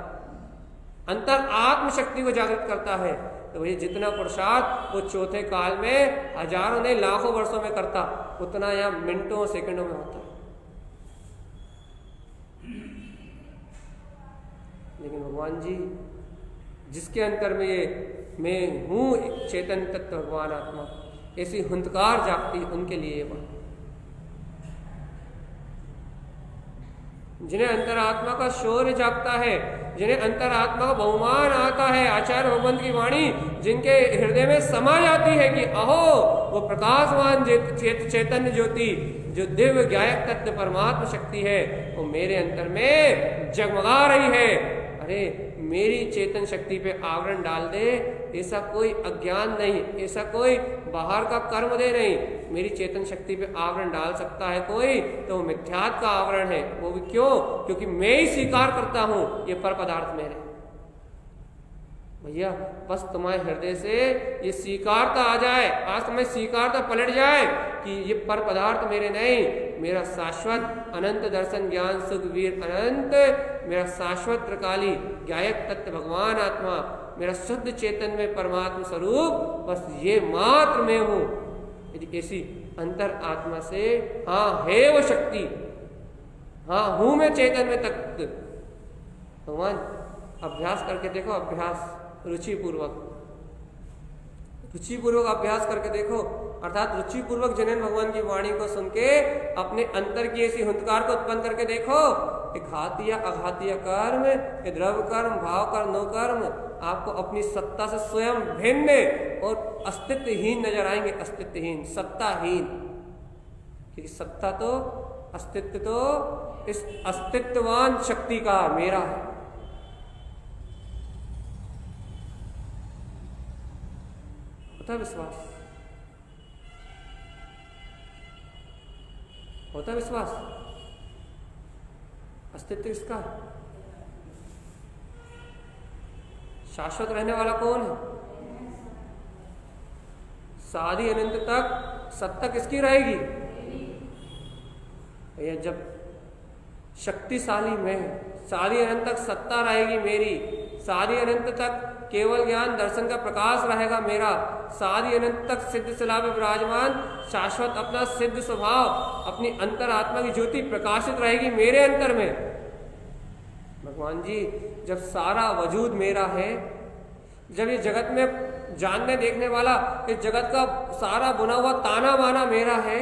अंतर आत्म शक्ति को जागृत करता है, तो भैया जितना पुरुषार्थ वो चौथे काल में हजारों नहीं लाखों वर्षों में करता, उतना यहाँ मिनटों सेकंडों में होता है। लेकिन भगवान जी जिसके अंतर में ये मैं हूं चेतन तत्व भगवान आत्मा, ऐसी हुंकार जागती, उनके लिए ये बात। जिन्हें अंतरात्मा का शौर्य जागता है, जिन्हें अंतरात्मा का बहुमान आता है, आचार्य भगवंत की वाणी जिनके हृदय में समा जाती है कि अहो वो प्रकाशवान चैतन्य ज्योति, जो दिव्य ज्ञायक तत्व परमात्मा शक्ति है, वो मेरे अंतर में जगमगा रही है। अरे मेरी चेतन शक्ति पे आवरण डाल दे, ऐसा कोई अज्ञान नहीं, ऐसा कोई बाहर का कर्म दे नहीं, मेरी चेतन शक्ति पे आवरण डाल सकता है कोई, तो वो मिथ्यात्व का आवरण है। वो भी क्यों? क्योंकि मैं ही स्वीकार करता हूं ये पर पदार्थ मेरे। भैया बस तुम्हारे हृदय से ये स्वीकारता आ जाए, आज तुम्हें स्वीकारता पलट जाए कि ये पर पदार्थ मेरे नहीं, मेरा शाश्वत अनंत दर्शन ज्ञान सुख वीर अनंत, मेरा शाश्वत त्रिकाली ज्ञायक तत्व भगवान आत्मा, मेरा शुद्ध चेतन में परमात्मा स्वरूप, बस ये मात्र मैं हूं। यदि ऐसी अंतर आत्मा से हाँ है वो शक्ति, हाँ हूं मैं चेतन में तक, भगवान अभ्यास करके देखो, अभ्यास रुचिपूर्वक अभ्यास करके देखो, अर्थात रुचिपूर्वक जिन्हें भगवान की वाणी को सुन के अपने अंतर की ऐसी हुंकार को उत्पन्न करके देखो कि घातीय अघातीय कर्म, कि द्रव्य कर्म, भाव कर्म, नो कर्म आपको अपनी सत्ता से स्वयं भिन्न और अस्तित्वहीन नजर आएंगे, अस्तित्वहीन, सत्ताहीन। क्योंकि सत्ता तो, अस्तित्व तो इस अस्तित्ववान शक्ति का मेरा है। होता विश्वास, होता विश्वास, अस्तित्व इसका शाश्वत रहने वाला कौन है? सारी अनंत तक सत्ता किसकी रहेगी? भैया जब शक्तिशाली मैं, सारी अनंत तक सत्ता रहेगी मेरी, सारी अनंत तक केवल ज्ञान दर्शन का प्रकाश रहेगा मेरा, सारी अनंत तक सिद्ध शिला में विराजमान शाश्वत अपना सिद्ध स्वभाव, अपनी अंतर आत्मा की ज्योति प्रकाशित रहेगी मेरे अंतर में। भगवान जी जब सारा वजूद मेरा है, जब ये जगत में जानने देखने वाला इस जगत का सारा बुना हुआ ताना बाना मेरा है,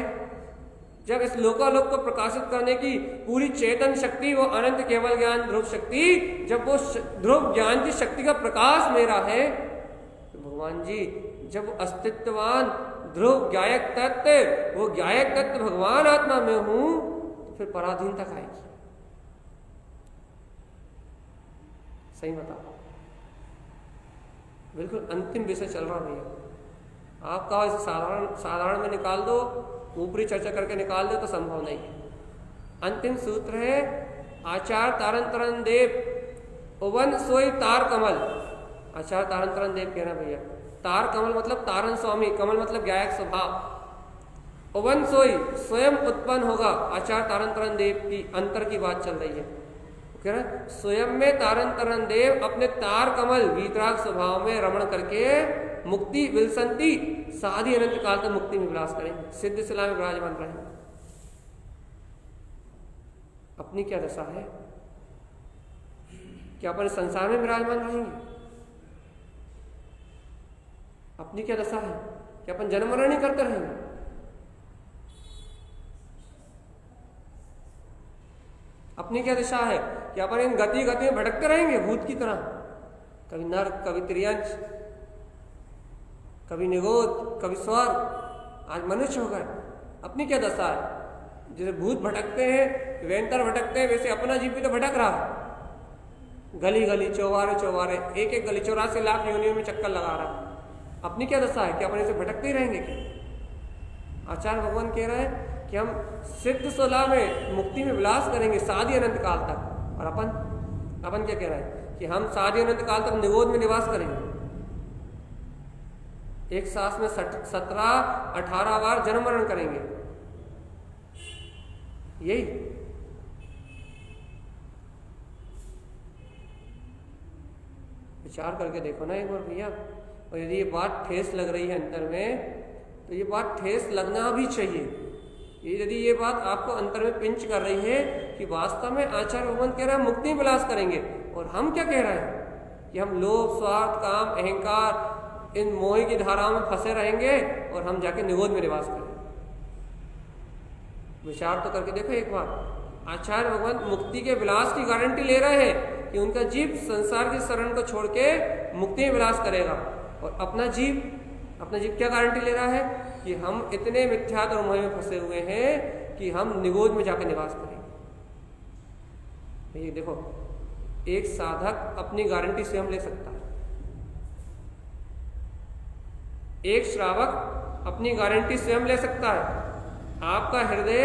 जब इस लोकालोक को प्रकाशित करने की पूरी चेतन शक्ति, वो अनंत केवल ज्ञान ध्रुव शक्ति, जब वो ध्रुव ज्ञान की शक्ति का प्रकाश मेरा है, तो भगवान जी जब अस्तित्ववान ध्रुव ज्ञायक तत्व, वो ज्ञायक तत्व भगवान आत्मा में हूं, तो फिर पराधीनता आएगी। सही बताओ, बिल्कुल अंतिम विषय चल रहा भैया। आप कहो इसे साधारण में निकाल दो, ऊपरी चर्चा करके निकाल दो, तो संभव नहीं है। अंतिम सूत्र है आचार्य तारण तरण देव उवन सोई तार कमल। आचार्य तारण तरण देव कहना भैया, तार कमल मतलब तारण स्वामी, कमल मतलब गायक स्वभाव। उवन सोई स्वयं उत्पन्न होगा। आचार्य तारण तरण देव की अंतर की बात चल रही है, कह रहा स्वयं में तारण तरण देव अपने तार कमल वीतराग स्वभाव में रमण करके मुक्ति विलसंती साधी अनंत काल तक मुक्ति में विलास करेंगे, सिद्ध शिला में विराजमान रहेंगे। अपनी क्या दशा है? क्या अपन संसार में विराजमान रहेंगे? अपनी क्या दशा है? क्या अपन जन्म मरण नहीं करते रहेंगे? अपनी क्या दिशा है? क्या अपन इन गति में भटकते रहेंगे भूत की तरह, कभी नर्क, कभी त्रियंश, कभी निगोद, कभी स्वर्ग, आज मनुष्य हो गए। अपनी क्या दशा है? जैसे भूत भटकते हैं, वेंतर भटकते हैं, वैसे अपना जीव भी तो भटक रहा है, गली गली चौबारे चौबारे, एक एक गली 84 लाख योनियों में चक्कर लगा रहा है। अपनी क्या दशा है? कि अपन ऐसे भटकते ही रहेंगे क्या? आचार्य भगवान कह रहे हैं कि हम सिद्ध सोला में मुक्ति में विलास करेंगे साधी अनंत काल तक, और अपन क्या कह रहे हैं कि हम साधी अनंत काल तक निगोद में निवास करेंगे। एक सांस में 17-18 बार जन्म मरण करेंगे, यही विचार करके देखो ना एक बार भैया। और यदि ये बात ठेस लग रही है अंतर में, तो ये बात ठेस लगना भी चाहिए। यदि ये बात आपको अंतर में पिंच कर रही है कि वास्तव में आचार्य भगवान कह रहा है मुक्ति विलास करेंगे, और हम क्या कह रहे हैं कि हम लोभ, स्वार्थ, काम, अहंकार, इन मोह की धाराओं में फंसे रहेंगे और हम जाके निगोद में निवास करेंगे। विचार तो करके देखो एक बार। आचार्य भगवान मुक्ति के विलास की गारंटी ले रहे हैं कि उनका जीव संसार की शरण को छोड़ के मुक्ति में विलास करेगा, और अपना जीव क्या गारंटी ले रहा है कि हम इतने मिथ्यात्व और मोह में फंसे हुए हैं कि हम निगोद में जाकर निवास करेंगे। ये देखो, एक साधक अपनी गारंटी स्वयं ले सकता है, एक श्रावक अपनी गारंटी स्वयं ले सकता है, आपका हृदय,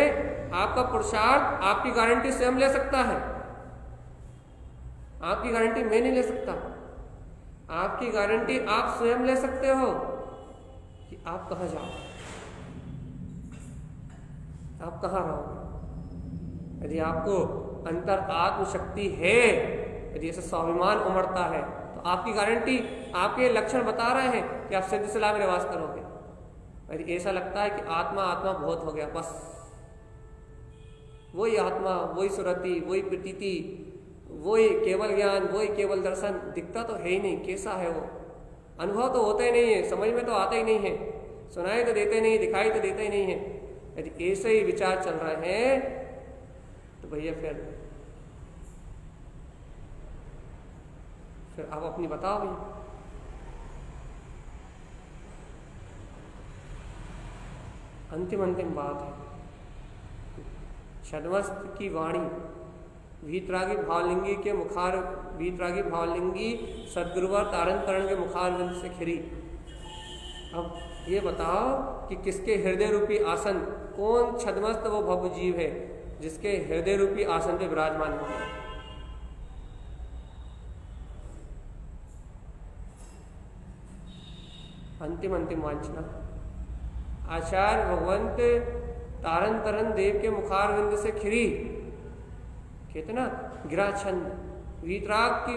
आपका पुरुषार्थ आपकी गारंटी स्वयं ले सकता है। आपकी गारंटी मैं नहीं ले सकता। आपकी गारंटी आप स्वयं ले सकते हो कि आप कहां जाओ, आप कहां रहोगे। यदि आपको अंतर आत्म शक्ति है, यदि ऐसा स्वाभिमान उमड़ता है, तो आपकी गारंटी, आपके लक्षण बता रहे हैं कि आप सिद्ध शिला में निवास करोगे। यदि ऐसा लगता है कि आत्मा बहुत हो गया, बस वही आत्मा, वही सुरति, वही प्रतीति, वही केवल ज्ञान, वही केवल दर्शन, दिखता तो है ही नहीं, कैसा है वो, अनुभव तो होता ही नहीं है, समझ में तो आता ही नहीं है, सुनाई तो देते नहीं, दिखाई तो देते ही नहीं है। यदि ऐसे ही विचार चल रहे हैं तो भैया फिर आप अपनी बताओ भैया। अंतिम बात है, छद्मस्त की वाणी वीतरागी भावलिंगी के मुखार, वीतरागी भावलिंगी सदगुरुवर तारण तरण के मुखार से खिरी। अब ये बताओ कि किसके हृदय रूपी आसन, कौन छद्मस्त वो भव जीव है जिसके हृदय रूपी आसन पे विराजमान हो। अंतिम वांछना आचार्य भगवंत तारण तरण देव के मुखारविंद से खिरी, कितना गिरा छंद वीतराग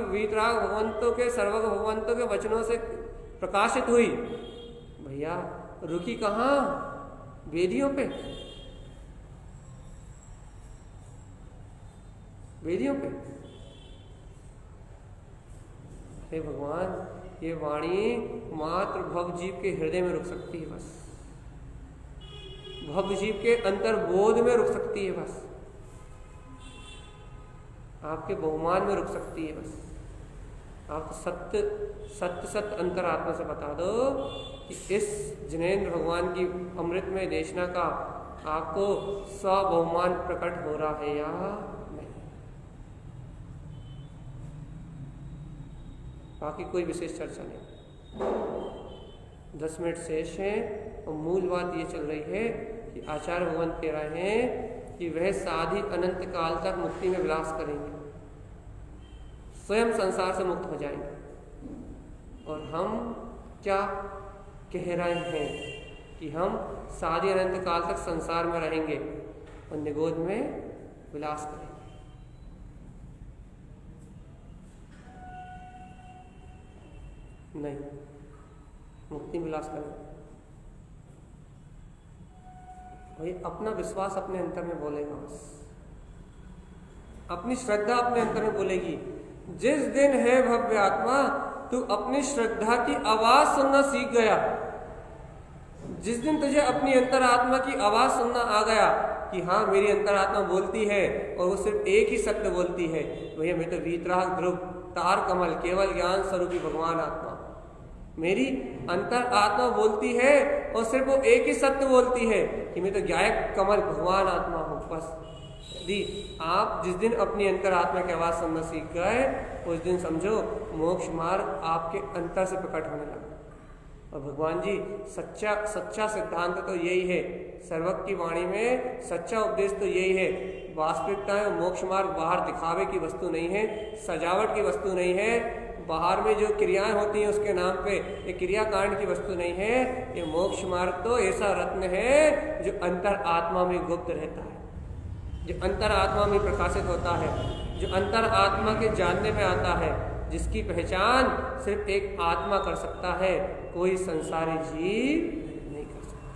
भगवंतों के, सर्वग भगवंतों के वचनों से प्रकाशित हुई। भैया रुकी कहाँ? वेदियों पे, वेदियों पे। हे भगवान, ये वाणी मात्र भव जीव के हृदय में रुक सकती है बस, भव जीव के अंतर्बोध में रुक सकती है बस, आपके बहुमान में रुक सकती है बस। आप सत्य सत्य सत्य अंतरात्मा से बता दो कि इस जिनेंद्र भगवान की अमृतमय देशना का आपको स्वबहुमान प्रकट हो रहा है या नहीं। बाकी कोई विशेष चर्चा नहीं, 10 मिनट शेष है और मूल बात ये चल रही है कि आचार्य भगवान कह रहे हैं कि वह साधी अनंत काल तक मुक्ति में विलास करेंगे, स्वयं संसार से मुक्त हो जाएंगे। और हम क्या कह रहे हैं कि हम सारी अनंत काल तक संसार में रहेंगे और निगोद में विलास करेंगे। नहीं, मुक्ति विलास करेंगे। वही अपना विश्वास अपने अंतर में बोलेगा बस, अपनी श्रद्धा अपने अंतर में बोलेगी। जिस दिन है भव्य आत्मा तू अपनी श्रद्धा की आवाज सुनना सीख गया, जिस दिन तुझे अपनी अंतरात्मा की आवाज सुनना आ गया कि हाँ मेरी अंतरात्मा बोलती है और वो सिर्फ एक ही सत्य बोलती है, भैया मैं तो वीतराग ध्रुव तार कमल केवल ज्ञान स्वरूपी भगवान आत्मा, मेरी अंतर आत्मा बोलती है और सिर्फ वो एक ही सत्य बोलती है कि मैं तो ज्ञायक कमल भगवान आत्मा हूँ बस। यदि आप जिस दिन अपनी अंतर आत्मा की आवाज सुनना सीख गए उस दिन समझो मोक्ष मार्ग आपके अंतर से प्रकट होने लगा। और भगवान जी सच्चा सिद्धांत तो यही है, सर्वज्ञ की वाणी में सच्चा उपदेश तो यही है। वास्तविकता में मोक्ष मार्ग बाहर दिखावे की वस्तु नहीं है, सजावट की वस्तु नहीं है, बाहर में जो क्रियाएं होती हैं उसके नाम पे ये क्रियाकांड की वस्तु नहीं है। ये मोक्ष मार्ग तो ऐसा रत्न है जो अंतर आत्मा में गुप्त रहता है, जो अंतर आत्मा में प्रकाशित होता है, जो अंतर आत्मा के जानने में आता है, जिसकी पहचान सिर्फ एक आत्मा कर सकता है, कोई संसारी जीव नहीं कर सकता।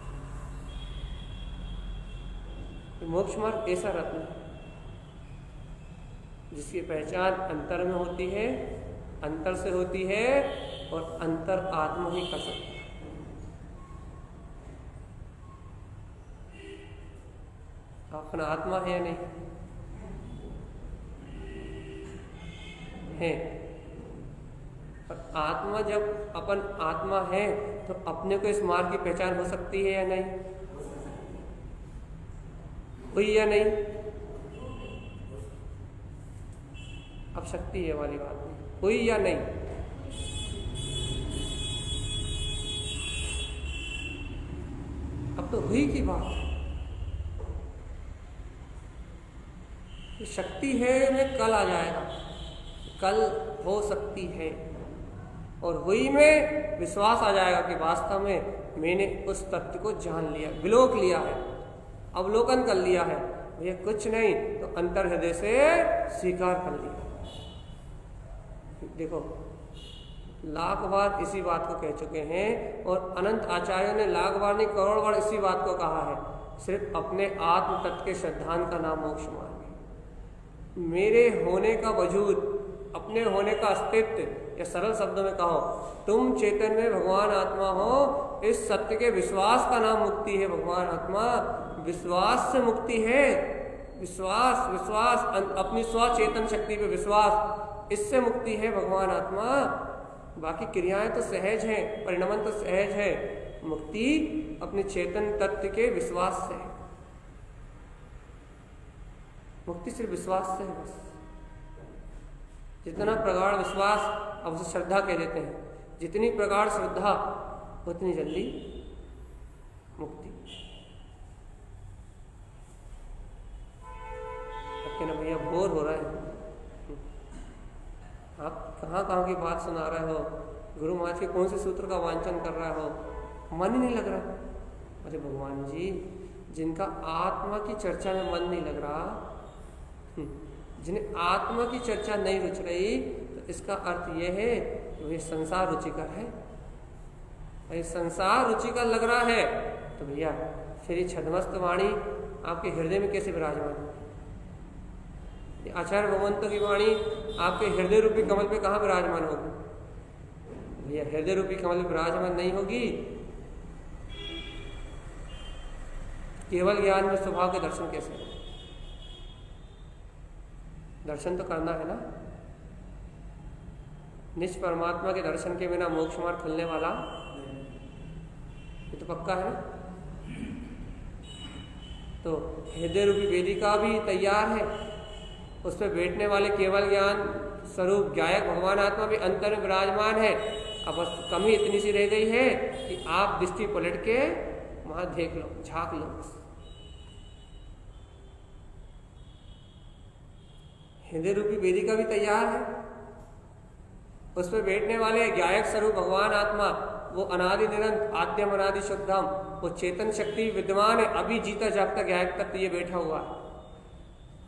मोक्ष मार्ग ऐसा रत्न है जिसकी पहचान अंतर में होती है, अंतर से होती है और अंतर आत्मा ही कर सकता है। अपना आत्मा है या नहीं है? पर आत्मा जब अपन आत्मा है तो अपने को इस मार्ग की पहचान हो सकती है या नहीं? हुई या नहीं? अब शक्ति है वाली बात नहीं, हुई या नहीं? अब तो हुई की बात। शक्ति है में कल आ जाएगा, कल हो सकती है, और हुई में विश्वास आ जाएगा कि वास्तव में मैंने उस तत्व को जान लिया, विलोक लिया है, अवलोकन कर लिया है, ये कुछ नहीं तो अंतर हृदय से स्वीकार कर लिया। देखो लाख बार इसी बात को कह चुके हैं और अनंत आचार्यों ने लाख बार नहीं करोड़ बार इसी बात को कहा है। सिर्फ अपने आत्म तत्व के श्रद्धान का नाम मोक्ष मार्ग है। मेरे होने का वजूद, अपने होने का अस्तित्व, या सरल शब्दों में कहो तुम चेतन में भगवान आत्मा हो, इस सत्य के विश्वास का नाम मुक्ति है। भगवान आत्मा विश्वास से मुक्ति है, विश्वास विश्वास अपनी स्वचेतन शक्ति पे विश्वास, इससे मुक्ति है भगवान आत्मा। बाकी क्रियाएं तो सहज हैं, परिणमन तो सहज है, मुक्ति अपने चेतन तत्व के विश्वास से है। मुक्ति सिर्फ विश्वास से है बस। जितना प्रगाढ़ विश्वास, अब उसे श्रद्धा कह देते हैं, जितनी प्रगाढ़ श्रद्धा उतनी जल्दी मुक्ति। ना भैया बोर हो रहा है, आप कहाँ कहाँ की बात सुना रहे हो, गुरु महाराज के कौन से सूत्र का वांचन कर रहे हो, मन ही नहीं लग रहा। अरे भगवान जी, जिनका आत्मा की चर्चा में मन नहीं लग रहा, जिन्हें आत्मा की चर्चा नहीं रुच रही, तो इसका अर्थ यह है कि वे संसार रुचिकर है। भाई संसार रुचिकर लग रहा है तो भैया फिर ये छद्मस्त वाणी आपके हृदय में कैसे विराजमान है? आचार्य भगवंतों की वाणी आपके हृदय रूपी कमल पे कहाँ विराजमान होगी? भैया हृदय रूपी कमल विराजमान नहीं होगी, केवल ज्ञान में स्वभाव के दर्शन कैसे हो? दर्शन तो करना है ना। निज परमात्मा के दर्शन के बिना मोक्ष मार्ग खुलने वाला ये तो पक्का है ना। तो हृदय रूपी वेदिका भी तैयार है, उस पर बैठने वाले केवल ज्ञान स्वरूप गायक भगवान आत्मा भी अंतर में विराजमान है। अब बस कमी इतनी सी रह गई है कि आप दृष्टि पलट के वहां देख लो, झांक लो। हृदय रूपी वेदिका भी तैयार है, उस पर बैठने वाले गायक स्वरूप भगवान आत्मा, वो अनादि निरंतर आद्यम अनादि शुद्धम, वो चेतन शक्ति विद्यमान है, अभी जीता जागता गायक तत्व ये बैठा हुआ है।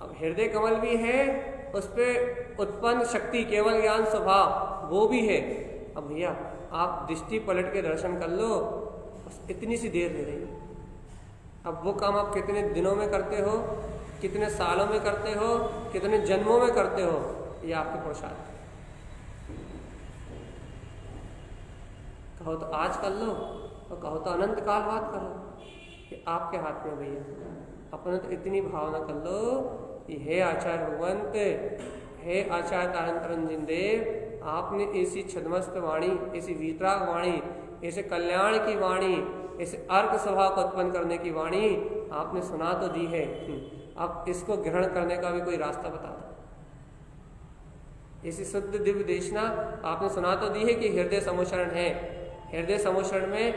अब हृदय कमल भी है, उस पर उत्पन्न शक्ति केवल ज्ञान स्वभाव वो भी है। अब भैया आप दृष्टि पलट के दर्शन कर लो, बस इतनी सी देर रह रही है। अब वो काम आप कितने दिनों में करते हो, कितने सालों में करते हो, कितने जन्मों में करते हो, ये आपके पुरुषार्थ है। कहो तो आज कर लो और कहो तो अनंत काल बाद करो, ये आपके हाथ में भैया। अपने तो इतनी भावना कर लो कि हे आचार्य भगवंत, हे आचार्य तारंतरंजन देव, आपने ऐसी छदमस्त वाणी, ऐसी वीतराग वाणी, ऐसे कल्याण की वाणी, ऐसे अर्क स्वभाव को उत्पन्न करने की वाणी आपने सुना तो दी है। अब इसको ग्रहण करने का भी कोई रास्ता बता दो। ऐसी शुद्ध दिव्य देशना आपने सुना तो दी है कि हृदय समोशरण है। हृदय समोशरण में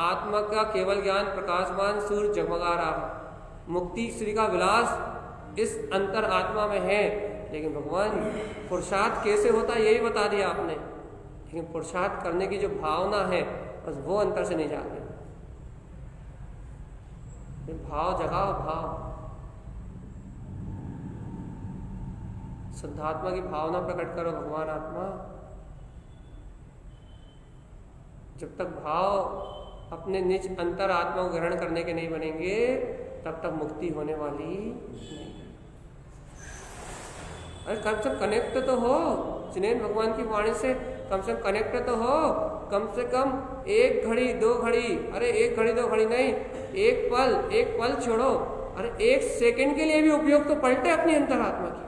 आत्मा का केवल ज्ञान प्रकाशमान सूर्य जगमगा रहा है। मुक्ति श्री का विलास इस अंतर आत्मा में है, लेकिन भगवान पुरुषार्थ कैसे होता है यही बता दिया आपने, लेकिन पुरुषार्थ करने की जो भावना है बस वो अंतर से नहीं जाते। भाव जगाओ, भाव शुद्धात्मा की भावना प्रकट करो। भगवान आत्मा जब तक भाव अपने निज अंतर आत्मा को ग्रहण करने के नहीं बनेंगे तब तक मुक्ति होने वाली नहीं। अरे कम से कम कनेक्ट तो हो जिनेन भगवान की वाणी से, कम से कम कनेक्ट तो हो। कम से कम एक घड़ी दो घड़ी, अरे एक घड़ी दो घड़ी नहीं, एक पल छोड़ो, अरे एक सेकंड के लिए भी उपयोग तो पलटे अपनी अंतरात्मा की।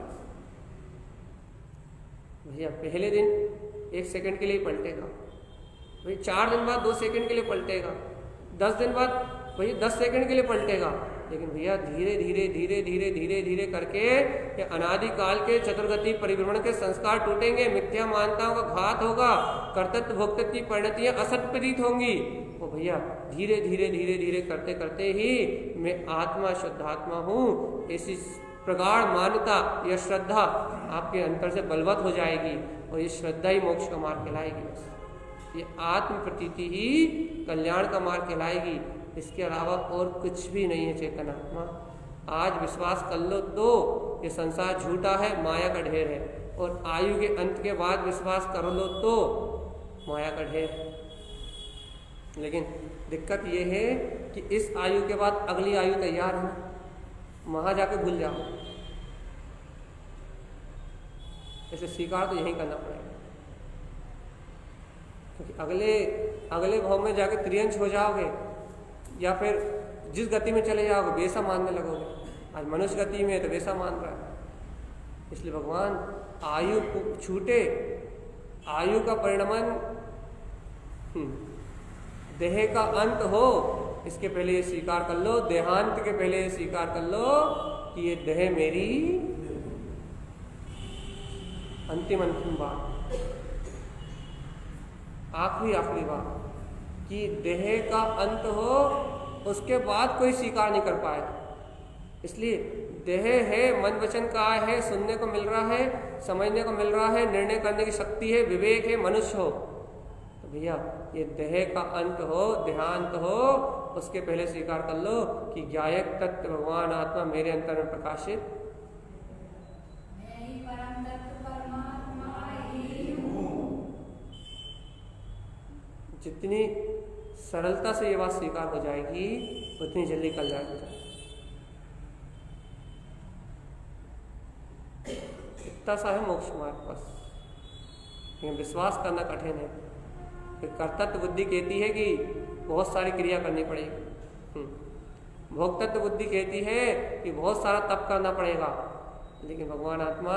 भैया पहले दिन एक सेकंड के लिए पलटेगा, भाई 4 दिन बाद 2 सेकंड के लिए पलटेगा, 10 दिन बाद भाई 10 सेकंड के लिए पलटेगा, लेकिन भैया धीरे धीरे धीरे धीरे धीरे धीरे करके ये अनादिकाल के चतुर्गति परिभ्रमण के संस्कार टूटेंगे, मिथ्या मान्यताओं का घात होगा, कर्तृत्व भोक्तृत्व की परिणतियां असत प्रतीत होंगी। वो भैया धीरे धीरे धीरे धीरे करते करते ही मैं आत्मा शुद्धात्मा हूँ, ऐसी प्रगाढ़ मान्यता या श्रद्धा आपके अंतर से बलवत हो जाएगी, और ये श्रद्धा ही मोक्ष का मार्ग कहलाएगी। ये आत्म प्रतीति ही कल्याण का मार्ग कहलाएगी, इसके अलावा और कुछ भी नहीं है। चेतन आत्मा आज विश्वास कर लो तो ये संसार झूठा है, माया का ढेर है, और आयु के अंत के बाद विश्वास कर लो तो माया का ढेर है। लेकिन दिक्कत ये है कि इस आयु के बाद अगली आयु तैयार है, वहां जाके भूल जाओ। इसे स्वीकार तो यही करना पड़ेगा, क्योंकि अगले भाव में जाके त्रियंश हो जाओगे या फिर जिस गति में चले जाओगे वैसा मानने लगोगे। आज मनुष्य गति में है तो वैसा मान रहा है। इसलिए भगवान आयु छूटे, आयु का परिणमन देह का अंत हो इसके पहले ये स्वीकार कर लो, देहांत के पहले ये स्वीकार कर लो कि ये देह मेरी अंतिम बात, आखिरी बात, कि देह का अंत हो उसके बाद कोई स्वीकार नहीं कर पाएगा। इसलिए देह है, मन वचन काय है, सुनने को मिल रहा है, समझने को मिल रहा है, निर्णय करने की शक्ति है, विवेक है, मनुष्य हो, तो भैया ये देह का अंत हो, देहांत हो, उसके पहले स्वीकार कर लो कि गायक तत्व भगवान आत्मा मेरे अंतर में प्रकाशित, जितनी सरलता से ये बात स्वीकार हो जाएगी उतनी जल्दी कल्याण हो जाएगा। इतना सा है मोक्ष मार्ग, बस लेकिन विश्वास करना कठिन है। कर्तृत्व बुद्धि कहती है कि बहुत सारी क्रिया करनी पड़ेगी, भोक्तत्व बुद्धि कहती है कि बहुत सारा तप करना पड़ेगा। लेकिन भगवान आत्मा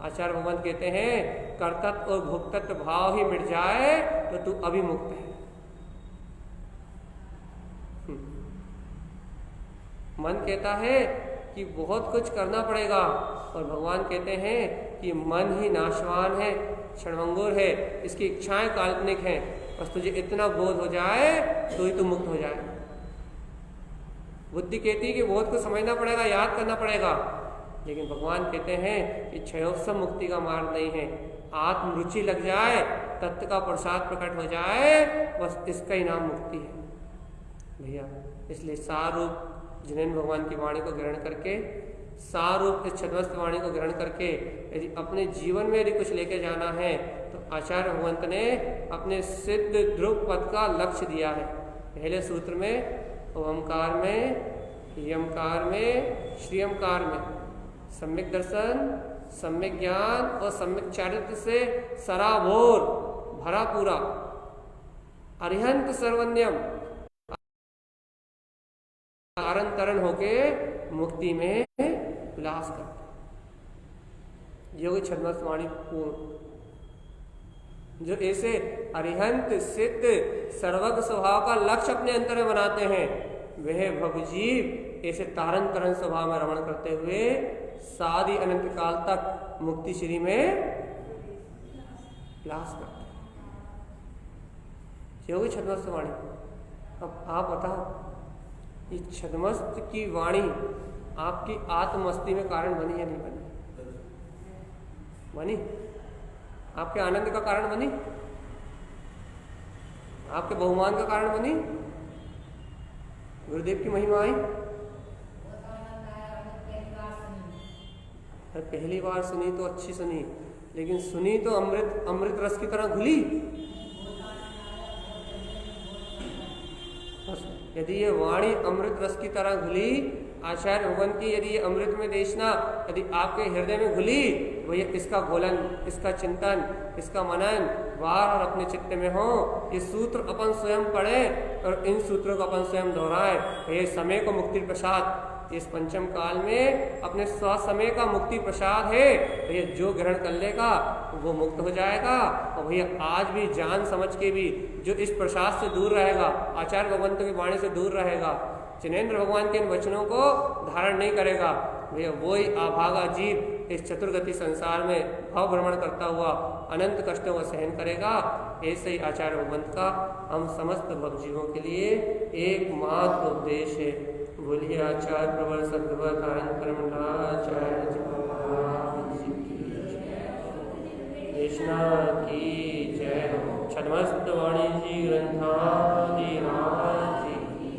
आचार्य भगवान कहते हैं कर्तत्व और भोक्तत्व भाव ही मिट जाए तो तू अभी मुक्त है। मन कहता है कि बहुत कुछ करना पड़ेगा और भगवान कहते हैं कि मन ही नाशवान है, क्षणभंगुर है, इसकी इच्छाएं काल्पनिक हैं, बस तुझे इतना बोध हो जाए तो ही तू मुक्त हो जाए। बुद्धि कहती है कि बहुत कुछ समझना पड़ेगा, याद करना पड़ेगा, लेकिन भगवान कहते हैं कि क्षयोत्सव मुक्ति का मार्ग नहीं है। आत्म रुचि लग जाए, तत्व का प्रसाद प्रकट हो जाए, बस इसका ही नाम मुक्ति है भैया। इसलिए सारूप जिनेन्द्र भगवान की वाणी को ग्रहण करके, सारूप इस छद्मस्त वाणी को ग्रहण करके यदि अपने जीवन में यदि कुछ लेके जाना है तो आचार्य भगवंत ने अपने सिद्ध ध्रुव पद का लक्ष्य दिया है। पहले सूत्र में ओमकार में, यमकार में, श्रीयमकार में सम्यक दर्शन, सम्यक ज्ञान और सम्यक चारित्र से सराबोर भरा पूरा अरिहंत सर्वन्यम तारण तरण होके मुक्ति में विलास करते। योगी छद्मस्त वाणी पूर्ण जो ऐसे अरिहंत सिद्ध सर्वज्ञ स्वभाव का लक्ष्य अपने अंतर में बनाते हैं, वह भवजीव ऐसे तारण तरण स्वभाव में रमण करते हुए सादी अनंत काल तक मुक्ति श्री में विलास करते हैं। योगी छद्मस्त वाणी। अब आप बताओ ये छद्मस्त की वाणी आपकी आत्मस्ती में कारण बनी या नहीं बनी? बनी? आपके आनंद का कारण बनी? आपके बहुमान का कारण बनी? गुरुदेव की महिमा आई? पहली बार सुनी तो अच्छी सुनी, लेकिन सुनी तो अमृत रस की तरह घुली। यदि ये वाणी अमृत रस की तरह घुली, आचार्य भगवान की यदि ये अमृत में देशना यदि आपके हृदय में घुली, भैया इसका घोलन, इसका चिंतन, इसका मनन बार और अपने चित्त में हो। ये सूत्र अपन स्वयं पढ़े और इन सूत्रों को अपन स्वयं दोहराए। ये समय को मुक्ति प्रसाद, इस पंचम काल में अपने स्वसमय का मुक्ति प्रसाद है। भैया जो ग्रहण कर लेगा वो मुक्त हो जाएगा। और भैया आज भी जान समझ के भी जो इस प्रसाद से दूर रहेगा, आचार्य भगवंतों की वाणी से दूर रहेगा, जिनेन्द्र भगवान के इन वचनों को धारण नहीं करेगा, भैया वही अभागा जीव इस चतुर्गति संसार में भव भ्रमण करता हुआ अनंत कष्टों का सहन करेगा। ऐसे ही आचार्य भगवंत का हम समस्त भवजीवों के लिए एकमात्र उपदेश है। बोलिए आचार्य प्रवर सद्भव धारण कर्मणाचार्य कृष्णा की जय। छद्मस्त वाणी जी ग्रंथादि राज की।